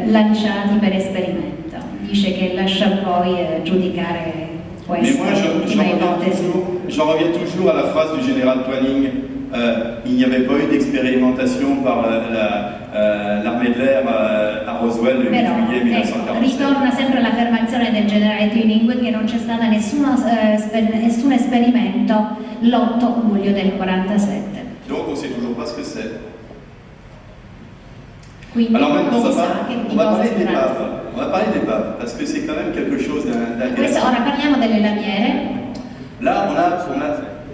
lanciati per esperimento. Dice che lascia a voi giudicare Mais moi, questa ultima ipotesi. j'en reviens toujours à la phrase du général Twining. Il n'y avait pas eu d'expérimentation par l'armée de l'air à Roswell le 8 Però juillet ecco, 1947. ritorna sempre l'affermazione del generale Twining che non c'è stato nessun esperimento l'8 luglio del 47. Donc on ne sait toujours pas ce que c'est. Quindi Alors maintenant, non si sa che on di va cosa parler si des tratta. paves. On va parler des paves, parce que c'est quand même quelque chose Questo, d'intéressant. ora parliamo delle lamiere. Là, on a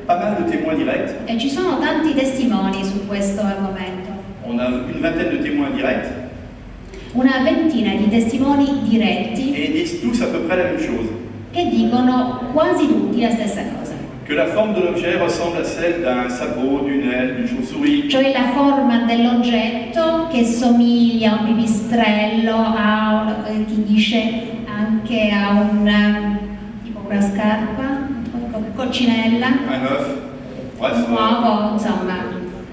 pas mal de témoins directs. E ci sono tanti testimoni su questo argomento, On a une vingtaine de témoins directs. una ventina di testimoni diretti Et ils disent tous à peu près la même chose. che dicono quasi tutti la stessa cosa, Que la forme de l'objet ressemble à celle d'un sabot, d'une aile, d'une chauve-souris. cioè la forma dell'oggetto che somiglia a un pipistrello, chi dice anche a tipo una scarpa, coccinella, Un œuf, bref, un uovo, insomma.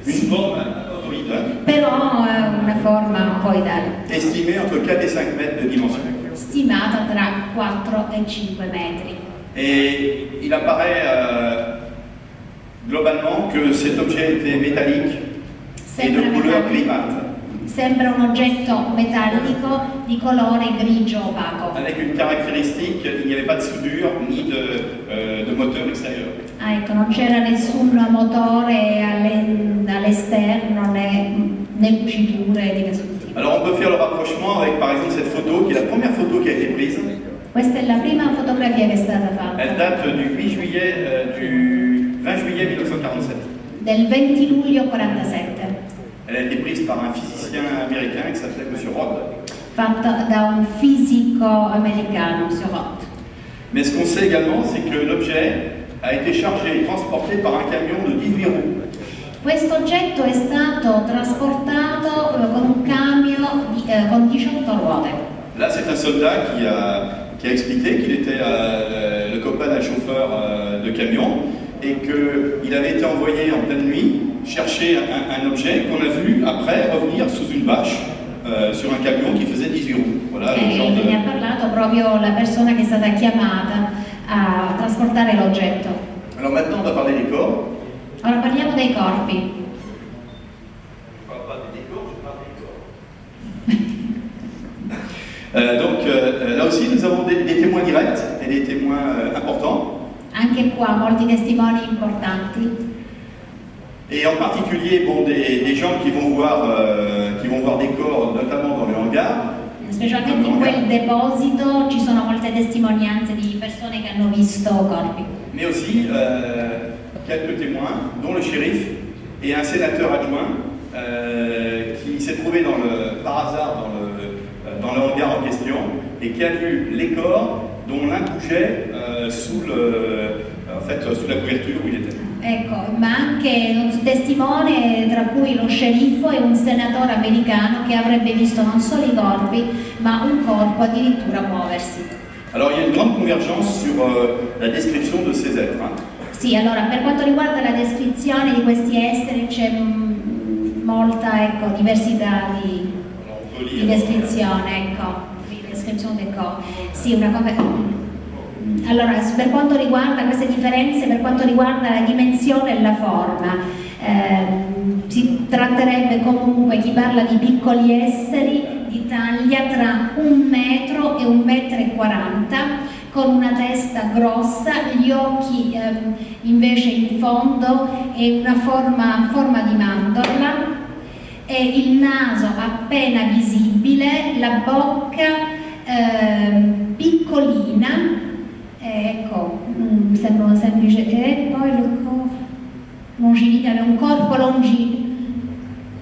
une forme humanoïde, però è una forma ovoidale, estimée entre 4 et 5 mètres de dimension. stimata tra 4 e 5 metri. Et il apparaît globalement que cet objet était métallique et de couleur grisâtre, Sembra un oggetto metallico di colore grigio opaco. avec une caractéristique, il n'y avait pas de soudure ni de moteur extérieur. Ah, ecco, non c'era nessun motore all'esterno né cuciture di nessun tipo. Alors on peut faire le rapprochement avec par exemple cette photo qui est la première photo qui a été prise. Questa è la prima fotografia che è stata Elle fatta, date du 20 juillet 1947. del 20 luglio 47, Elle a été prise par un physicien américain qui s'appelait M. Roth. fatta da un fisico americano, Sir Roth. Mais ce qu'on sait également, c'est que l'objet a été chargé et transporté par un camion de 18 roues. Questo oggetto è stato trasportato con un camion con 18 ruote. Là, c'est un soldat qui a expliqué qu'il était le copain d'un chauffeur de camion et qu'il avait été envoyé en pleine nuit chercher un objet qu'on a vu après revenir sous une bâche sur un camion qui faisait 18 roues. Voilà le genre E ne ha parlato proprio la persona che è stata chiamata a trasportare l'oggetto. Alors maintenant, on va parler des corps. Ora parliamo dei corpi. Je parle pas des décors, je parle des corps. Donc là aussi, nous avons des témoins directs et des témoins importants. Anche qua molti testimoni importanti, Et en particulier, bon, des gens qui vont voir des corps, notamment dans le hangar. specialmente in quel deposito ci sono molte testimonianze di persone che hanno visto corpi, Mais aussi quelques témoins, dont le shérif et un sénateur adjoint qui s'est trouvé par hasard dans le hangar en question et qui a vu les corps dont l'un couchait sous la couverture où il était. ecco, ma anche un testimone tra cui lo sceriffo e un senatore americano che avrebbe visto non solo i corpi ma un corpo addirittura muoversi. Alors il y a une grande convergence sur la description de ces êtres. Sì, allora per quanto riguarda la descrizione di questi esseri c'è molta diversità di descrizione, di descrizione del corpo. Sì, una cosa. Allora, per quanto riguarda queste differenze, per quanto riguarda la dimensione e la forma, si tratterebbe comunque, chi parla di piccoli esseri di taglia tra 1 metro e 1,40 metri, con una testa grossa, gli occhi invece in fondo e una forma di mandorla, e il naso appena visibile, la bocca piccolina, ecco, sembra un semplice, e poi un corpo longino,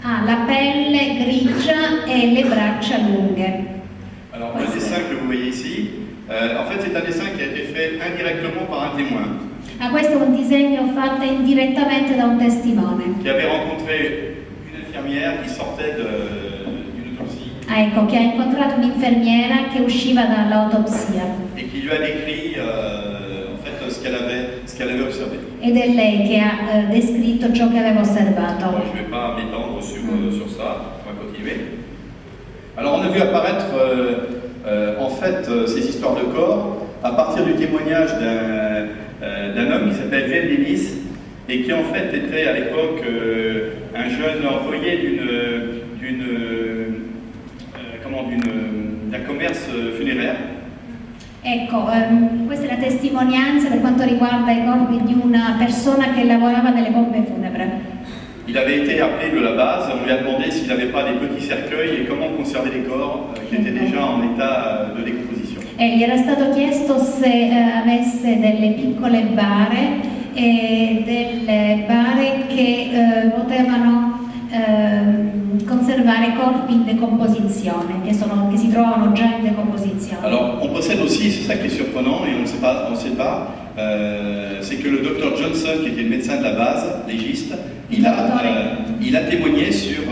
la pelle grigia e le braccia lunghe. Alors le dessin que vous voyez ici, en fait c'est un dessin qui a été fait indirectement par un témoin. Questo è un disegno fatto indirettamente da un testimone. Qui avait rencontré une infirmière qui sortait d'une autopsie. Ecco, che ha incontrato un'infermiera che usciva dall'autopsia. Et qui lui a décrit en fait ce qu'elle avait observé. Ed è lei che ha descritto ciò che aveva osservato. Alors, je ne vais pas m'étendre sur ça, on va continuer. Alors on a vu apparaître en fait ces histoires de corps à partir du témoignage d'un homme qui s'appelle James Dennis et qui en fait était à l'époque un jeune employé d'un commerce funéraire. Ecco, questa è la testimonianza per quanto riguarda i corpi di una persona che lavorava nelle pompe funebre. Il avait été appelé de la base, on lui a demandé s'il n'avait pas des petits cercueils et comment conserver les corps qui étaient déjà en état de décomposition. E gli era stato chiesto se avesse delle piccole bare che potevano conservare corpi in decomposizione, che si trovano già in decomposizione. Alors, on possède aussi, c'est ça qui est surprenant et on ne sait pas, c'est que le docteur Johnson, qui était le médecin de la base, légiste, il a témoigné sur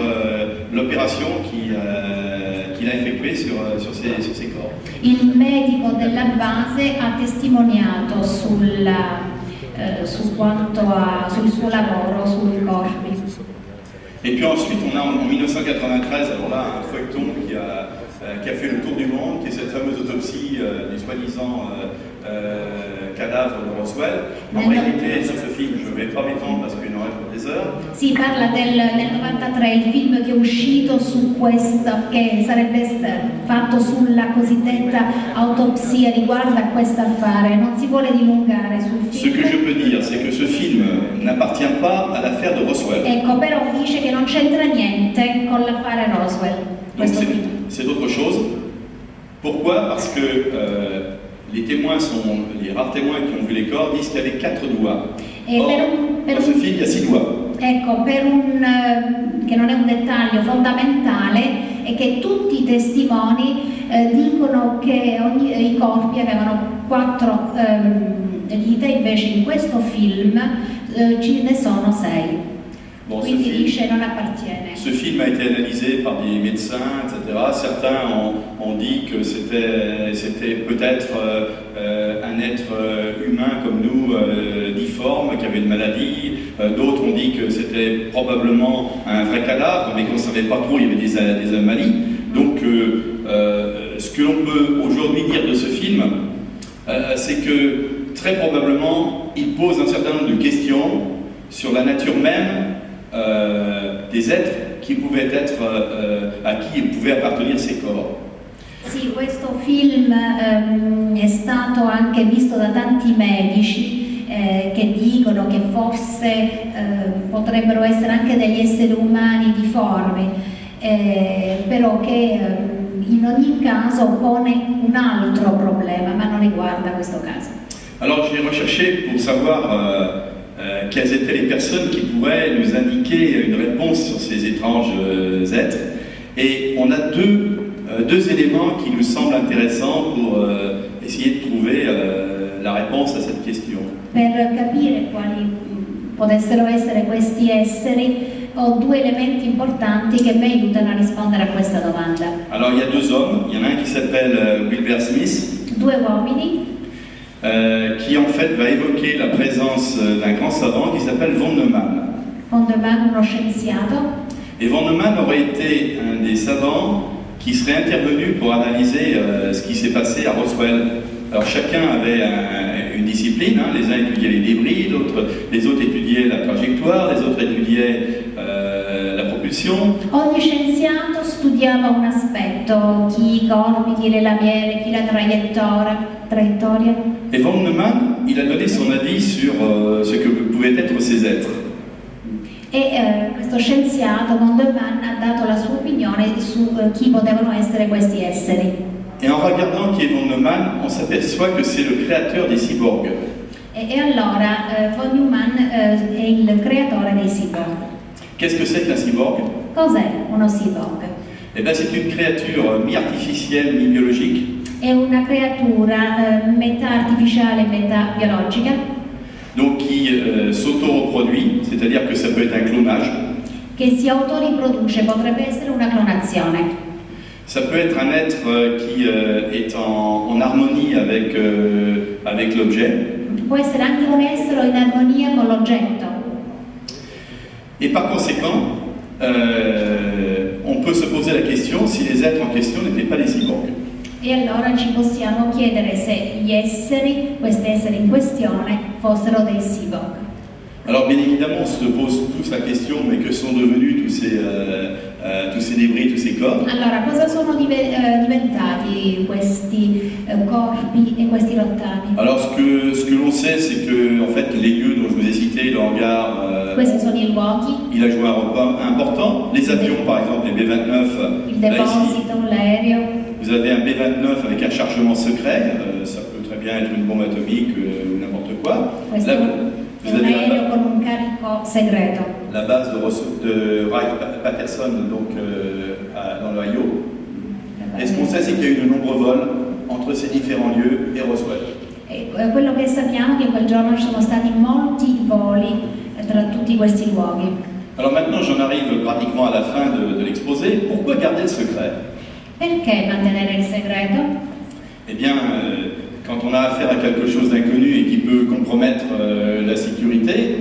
l'opération qu'il a effectuée sur ces corps. Il medico della base ha testimoniato sul suo lavoro sui corpi. Et puis ensuite, on a en 1993, alors là, un feuilleton qui a fait le tour du monde, qui est cette fameuse autopsie du soi-disant cadavre de Roswell. En réalité, sur ce film, je ne vais pas m'étendre parce qu'il en reste pour des heures. Si parla del 93, il film che è uscito su questo, che sarebbe fatto sulla cosiddetta autopsia riguardo a questo affare. Non si vuole dilungare sul Ce film. que je peux dire, c'est que ce film n'appartient pas à l'affaire de Roswell. Ecco, però dice che non c'entra niente con l'affare Roswell. Donc Questo film. c'est autre chose. Pourquoi? Parce que les rares témoins qui ont vu les corps disent qu'il y avait 4 doigts. E Or, dans ce film, il y a 6 doigts. Ecco, che non è un dettaglio fondamentale, è che tutti i testimoni dicono che i corpi avevano 4 dita, invece in questo film ce ne sono 6. Bon, Quindi dice non appartiene. ce film a été analysé par des médecins, etc. Certains ont dit que c'était peut-être un être humain comme nous, difforme, qui avait une maladie. D'autres ont dit que c'était probablement un vrai cadavre, mais qu'on ne savait pas trop, il y avait des anomalies. Donc, ce que l'on peut aujourd'hui dire de ce film, c'est que très probablement, il pose un certain nombre de questions sur la nature même des êtres qui pouvaient être, à qui pouvaient appartenir ces corps. Sì, questo film è stato anche visto da tanti medici che dicono che forse potrebbero essere anche degli esseri umani difformi, però che in ogni caso pone un altro problema, ma non riguarda questo caso. Alors j'ai recherché pour savoir quelles étaient les personnes qui pourraient nous indiquer une réponse sur ces étranges êtres. Et on a deux éléments qui nous semblent intéressants pour essayer de trouver la réponse à cette question. Per capire quali potessero essere questi esseri, ho 2 elementi importanti che mi aiutano a rispondere a questa domanda. Alors il y a 2 hommes, il y en a un qui s'appelle Wilbur Smith, 2 uomini qui en fait va évoquer la présence d'un grand savant qui s'appelle von Neumann. Von Neumann, uno scienziato, Et von Neumann aurait été un des savants qui serait intervenu pour analyser ce qui s'est passé à Roswell. Alors chacun avait une discipline, hein. Les uns étudiaient les débris, les autres étudiaient la trajectoire, les autres étudiaient la propulsion. ogni scienziato studiava un aspetto, chi i corpi, chi le lamiere, chi la traiettoria. Et von Neumann, il a donné son avis sur ce que pouvaient être ces êtres. E questo scienziato, von Neumann, ha dato la sua opinione su chi potevano essere questi esseri. Et en regardant qui est von Neumann, on s'aperçoit que c'est le créateur des cyborgs. E allora von Neumann è il creatore dei cyborg. Qu'est-ce que c'est qu'un cyborg? Cos'è uno cyborg? Eh bien, c'est une créature mi-artificielle, mi-biologique, È una creatura metà artificiale e metà biologica, donc qui s'auto-reproduit, c'est-à-dire que ça peut être un clonage. che si autoriproduce, potrebbe essere una clonazione. Ça peut être un être qui est en harmonie avec l'objet. Può essere anche un essere in armonia con l'oggetto. Et par conséquent, on peut se poser la question si les êtres en question n'étaient pas des cyborgs. E allora ci possiamo chiedere se questi esseri in questione, fossero dei cyborg. Alors bien évidemment, on se pose tous la question, mais que sont devenus tous ces débris, tous ces corps? Allora, cosa sono diventati questi corpi e questi rottami? Alors ce que l'on sait, c'est que en fait les lieux dont je vous ai cité, le hangar, Questi sono i luoghi, il a joué un rôle important. Les avions, par exemple, les B-29, il là ici, deposito, l'aereo. vous avez un B-29 avec un chargement secret, ça peut très bien être une bombe atomique ou n'importe quoi. Questo Là, è vous un avez aereo con un carico segreto. la base de Wright-Patterson, donc dans l'Ohio. Et ce qu'on sait, c'est qu'il y a eu de nombreux vols entre ces différents lieux et Roswell. E quello che sappiamo è che quel giorno ci sono stati molti voli tra tutti questi luoghi. Alors maintenant, j'en arrive pratiquement à la fin de l'exposé. Pourquoi garder le secret? Perché mantenere il segreto? Eh bien, quand on a affaire à quelque chose d'inconnu et qui peut compromettre la sécurité,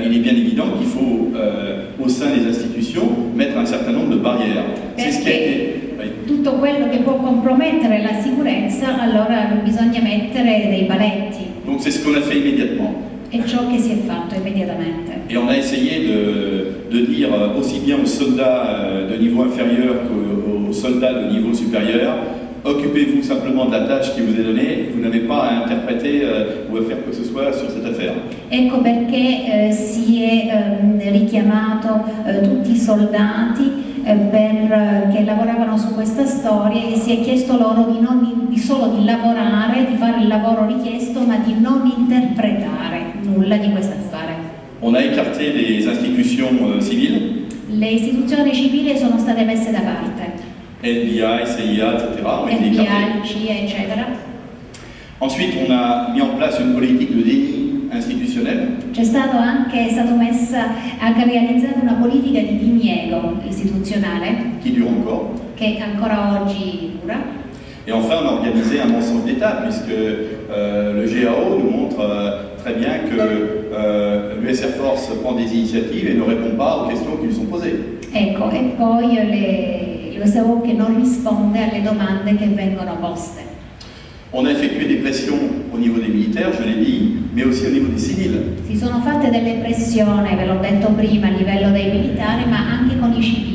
il est bien évident qu'il faut, au sein des institutions, mettre un certain nombre de barrières. C'est ce qui a été... Oui. Tutto quello che può compromettere la sicurezza, allora bisogna mettere dei paletti. Donc c'est ce qu'on a fait immédiatement. È ciò che si è fatto immediatamente. Et on a essayé de dire aussi bien aux soldats de niveau inférieur qu'aux soldats de niveau supérieur, occupez-vous simplement de la tâche qui vous est donnée, vous n'avez pas à interpréter ou à faire quoi que ce soit sur cette affaire. Ecco perché si è richiamato tutti i soldati che lavoravano su questa storia e si è chiesto loro di solo di lavorare, di fare il lavoro richiesto, ma di non interpretare nulla di questo affare. On a écarté les institutions civiles, Le istituzioni civili sono state messe da parte, FBI, CIA, etc. ont été FBI, écartées. CIA, eccetera. Ensuite, on a mis en place une politique de déni institutionnel. È stato realizzato una politica di diniego istituzionale qui dure encore. che ancora oggi dura. Et enfin, on a organisé un mensonge d'État, puisque le GAO nous montre très bien que l'US Air Force prend des initiatives et ne répond pas aux questions qui lui sont posées. Ecco, e poi l'USAO che non risponde alle domande che vengono poste. On a effectué des pressions au niveau des militaires, je l'ai dit, mais aussi au niveau des civils. Si sono fatte delle pressioni, ve l'ho detto prima, a livello dei militari, ma anche con i civili.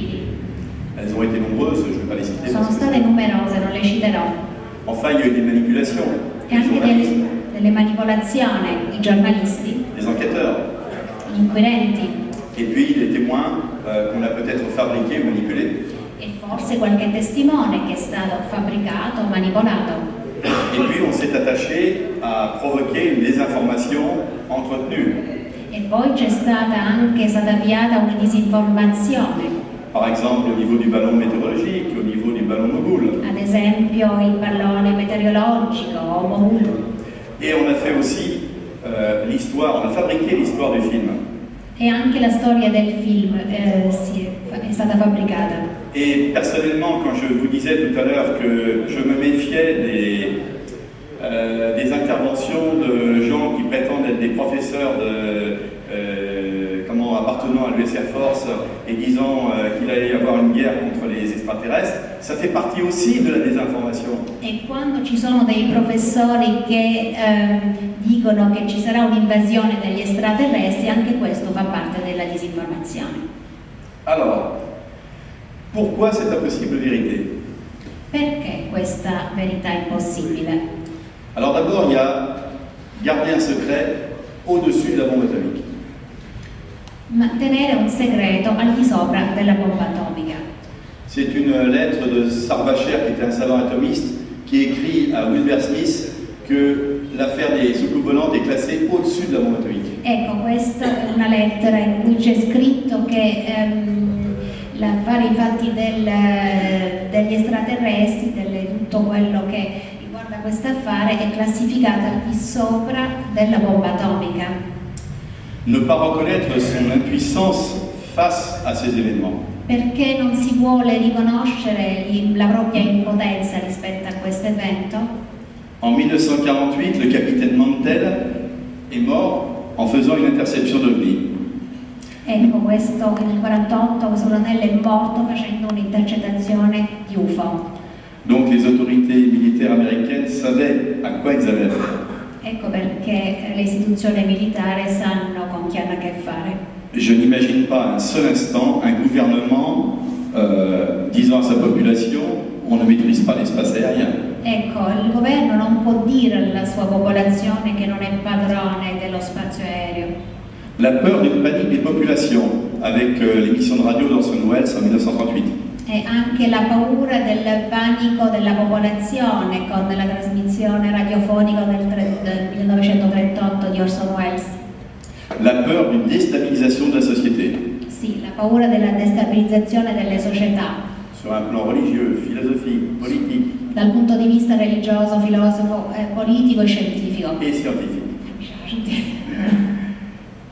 Elles ont été nombreuses, je ne vais pas les citer. Sono state numerose, non le citerò. Enfin, il y a eu des manipulations. E anche delle manipolazioni, i giornalisti, Les enquêteurs, gli inquirenti et puis les témoins qu'on a peut-être fabriqués ou manipulés. e forse qualche testimone che è stato fabbricato, manipolato. Et puis on s'est attaché à provoquer une désinformation entretenue. E poi è stata avviata una disinformazione, Par exemple au niveau du ballon météorologique, au niveau du ballon Mogul. ad esempio il pallone meteorologico o Mogul. Et on a fait aussi l'histoire, on a fabriqué l'histoire du film. E anche la storia del film è stata fabbricata. Et personnellement, quand je vous disais tout à l'heure que je me méfiais des interventions de gens qui prétendent être des professeurs appartenant à l'US Air Force et disant qu'il allait y avoir une guerre contre les extraterrestres, ça fait partie aussi de la désinformation. E quando ci sono dei professori che dicono che ci sarà un'invasione degli extraterrestri, anche questo fa parte della disinformazione. Alors, pourquoi cette impossible vérité? Perché questa verità impossibile? Alors d'abord, il y a garder un secret au-dessus de la bombe atomique. Mantenere un segreto al di sopra della bomba atomica. C'est une lettre de Sarbacher, qui était un savant atomiste, qui écrit à Wilbur Smith que l'affaire des soucoupes volantes est classée au-dessus de la bombe atomique. Ecco, questa è una lettera in cui c'è scritto che l'affare infatti degli extraterrestri, tutto quello che riguarda questo affare, è classificata al di sopra della bomba atomica. Ne pas reconnaître son impuissance face à ces événements. Perché non si vuole riconoscere la propria impotenza rispetto a questo evento? En 1948, le capitaine Mantell est mort en faisant une interception d'OVNI. Ecco, questo nel 48 questo colonnello è morto facendo un'intercettazione di UFO. Donc les autorités militaires américaines savaient à quoi ils avaient affaire. Ecco perché le istituzioni militari sanno con chi hanno a che fare. Je n'imagine pas un seul instant un gouvernement disant à sa population on ne maîtrise pas l'espace aérien. Ecco, il governo non può dire alla sua popolazione che non è padrone dello spazio aereo. La peur d'une panique des populations avec l'émission de radio d'Orson Welles en 1938. E anche la paura del panico della popolazione con la trasmissione radiofonica del 1938 di Orson Welles. La peur d'une déstabilisation de la société. Sì, la paura della destabilizzazione delle società. Sur un plan religieux, philosophique, politique. Dal punto di vista religioso, filosofo, politico e scientifico. Et scientifique.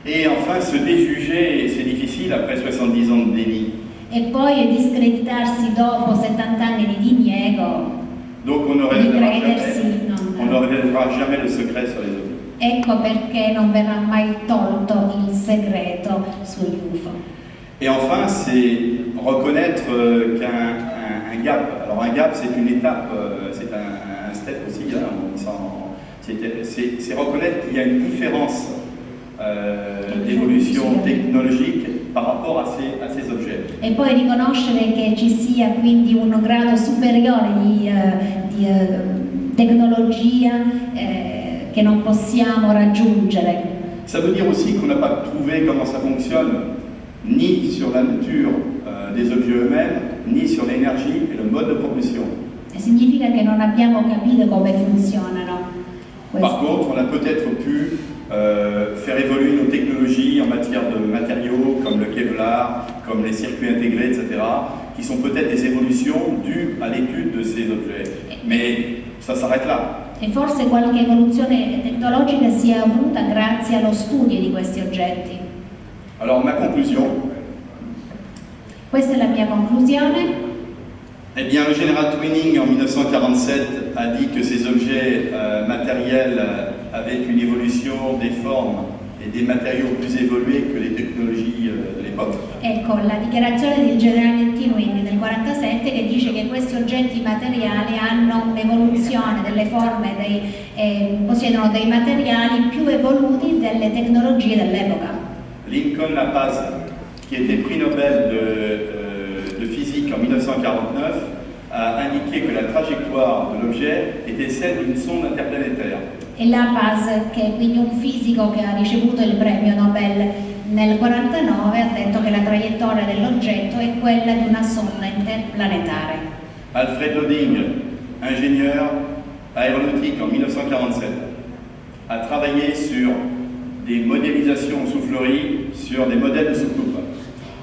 Et enfin, se déjuger, c'est difficile après 70 ans de déni. E poi discreditarsi dopo 70 anni di diniego, Donc on ne di révélera credersi, jamais le secret sur les autres. Ecco perché non verrà mai tolto il segreto sugli UFO. Et enfin, c'est reconnaître qu'un gap, alors un gap c'est une étape, c'est un step aussi, hein, c'est reconnaître qu'il y a une différence d'évolution technologique par rapport à ces objets. E poi riconoscere che ci sia quindi un grado superiore di tecnologia che non possiamo raggiungere. Ça veut dire aussi qu'on n'a pas trouvé comment ça fonctionne, ni sur la nature des objets eux-mêmes, ni sur l'énergie et le mode de propulsion. E significa che non abbiamo capito come funzionano. Par contre, on a peut-être pu faire évoluer nos technologies en matière de matériaux comme le Kevlar, comme les circuits intégrés, etc., qui sont peut-être des évolutions dues à l'étude de ces objets. Mais ça s'arrête là. E forse qualche evoluzione tecnologica si è avuta grazie allo studio di questi oggetti. Alors ma conclusion. Questa è la mia conclusione. Eh bien, le général Twining en 1947 a dit que ces objets matériels avaient une évolution des formes et des matériaux plus évolués que les technologies de l'époque. Ecco, la dichiarazione del generale Twining del 1947 che dice che questi oggetti materiali hanno un'evoluzione delle forme, possiedono dei materiali più evoluti delle tecnologie dell'epoca. Lincoln Lapaz, qui était prix Nobel de physique en 1949, a indiqué que la trajectoire de l'objet était celle d'une sonde interplanétaire. E Lapaz, che è quindi un fisico che ha ricevuto il premio Nobel nel 1949, ha detto che la traiettoria dell'oggetto è quella di una sonda interplanetaria. Alfred Lodding, ingénieur aéronautique en 1947, a travaillé sur des modélisations en soufflerie sur des modèles de soucoupe.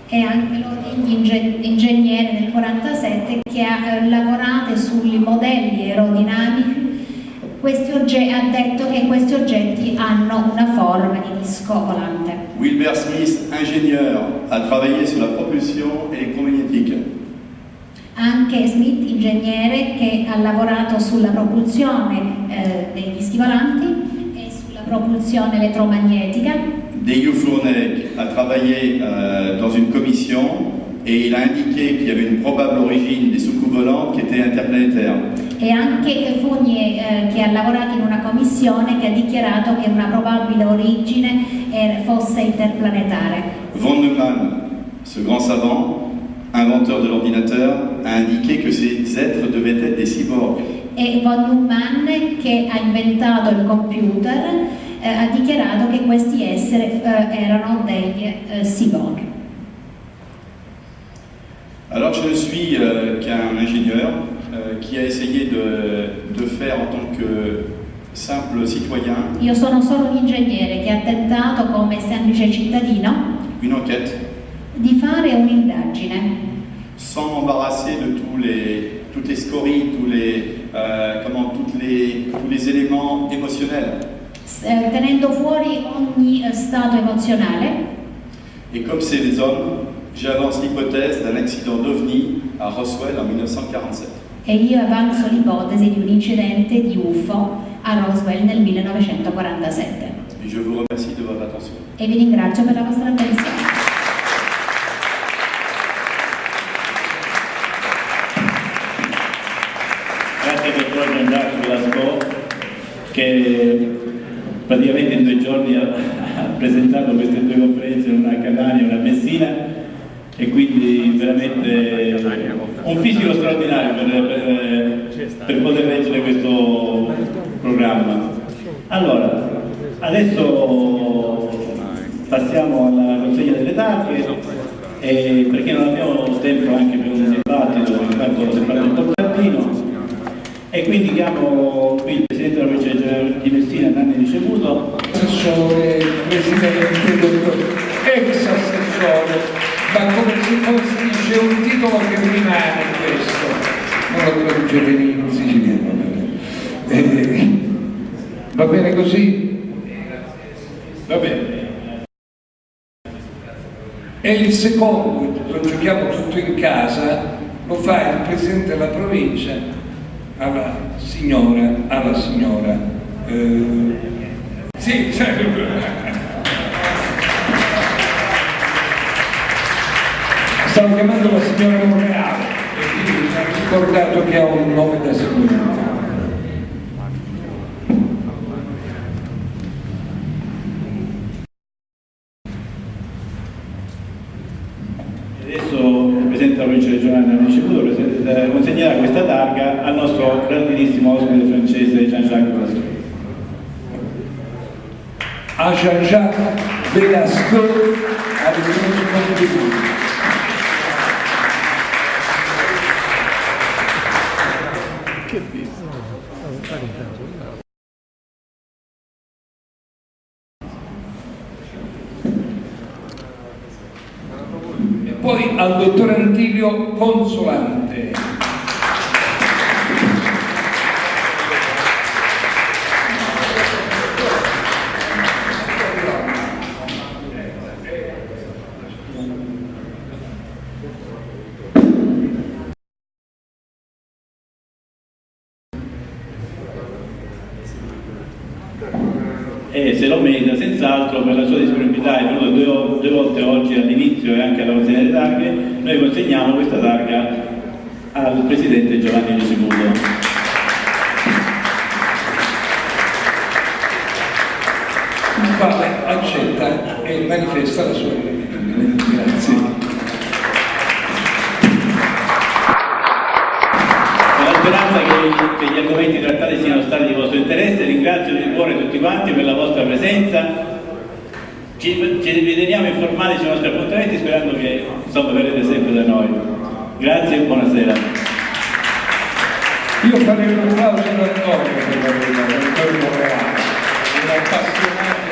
E anche Lodding, ingegnere del 1947, che ha lavorato sui modelli aerodinamici, ha detto che questi oggetti hanno una forma di disco volante. Wilbur Smith, ingénieur, a travaillé sur la propulsion électromagnétique. Anche Smith, ingegnere, che ha lavorato sulla propulsione dei dischi volanti e sulla propulsione elettromagnetica. Deyu Fournet a travaillé dans une commission et il a indiqué qu'il y avait une probable origine des soucoupes volantes qui étaient interplanétaires. E anche Fournier che ha lavorato in una commissione che ha dichiarato che una probabile origine fosse interplanetaria. Von Neumann, ce grand savant, inventeur de l'ordinateur, a indiqué que ces êtres devaient être des cyborgs. E von Neumann, che ha inventato il computer, ha dichiarato che questi esseri erano degli cyborg. Alors je ne suis qu'un ingénieur qui a essayé de faire en tant que simple citoyen. Io sono solo un ingegnere che ha tentato come semplice cittadino une enquête di fare un'indagine sans m'embarrasser de toutes les scories, tous les éléments émotionnels. Tenendo fuori ogni stato emozionale. Et comme c'est des hommes, j'avance l'hypothèse d'un accident d'OVNI à Roswell en 1947. E io avanzo l'ipotesi di un incidente di UFO a Roswell nel 1947. Et je vous remercie de votre attention. E vi ringrazio per la vostra attenzione. Grazie dottor Jean-Jacques Velasco, che praticamente in 2 giorni ha presentato queste 2 conferenze, una a Catania e una a Messina, e quindi veramente un fisico straordinario per poter leggere questo programma. Allora, adesso passiamo alla consegna delle tacche, perché non abbiamo tempo anche per un dibattito, intanto si parla importantino. E quindi chiamo qui il Presidente della Provincia di Messina, Nanni Ricevuto. Assessore, Presidente, dottor, ex assessore, ma come si dice un titolo che rimane questo, non lo traduce in siciliano. Va bene così? Va bene. E il secondo, lo giochiamo tutto in casa, lo fa il Presidente della Provincia alla signora Sì, stavo chiamando la signora Monreale e quindi mi ha ricordato che ha un nome da seguire. Adesso il Presidente della Provincia regionale Nanni Cicuto consegnerà questa targa al nostro grandissimo ospite francese Jean-Jacques Velasco. A Jean-Jacques Velasco, al contributo. E poi al dottor Antilio Consolante. E se lo merita senz'altro per la sua disponibilità. È venuto due volte oggi all'inizio e anche alla consegna delle targhe. Noi consegniamo questa targa al Presidente Giovanni Cicuto. Il quale accetta e manifesta la sua gratitudine. Grazie. Speranza che gli argomenti trattati siano stati di vostro interesse. Ringrazio di cuore tutti quanti per la vostra presenza. Ci riteniamo informati sui nostri appuntamenti, sperando che verrete sempre da noi. Grazie e buonasera. Io farei un applauso ad Antonio per la verità, Antonio Reale, un appassionato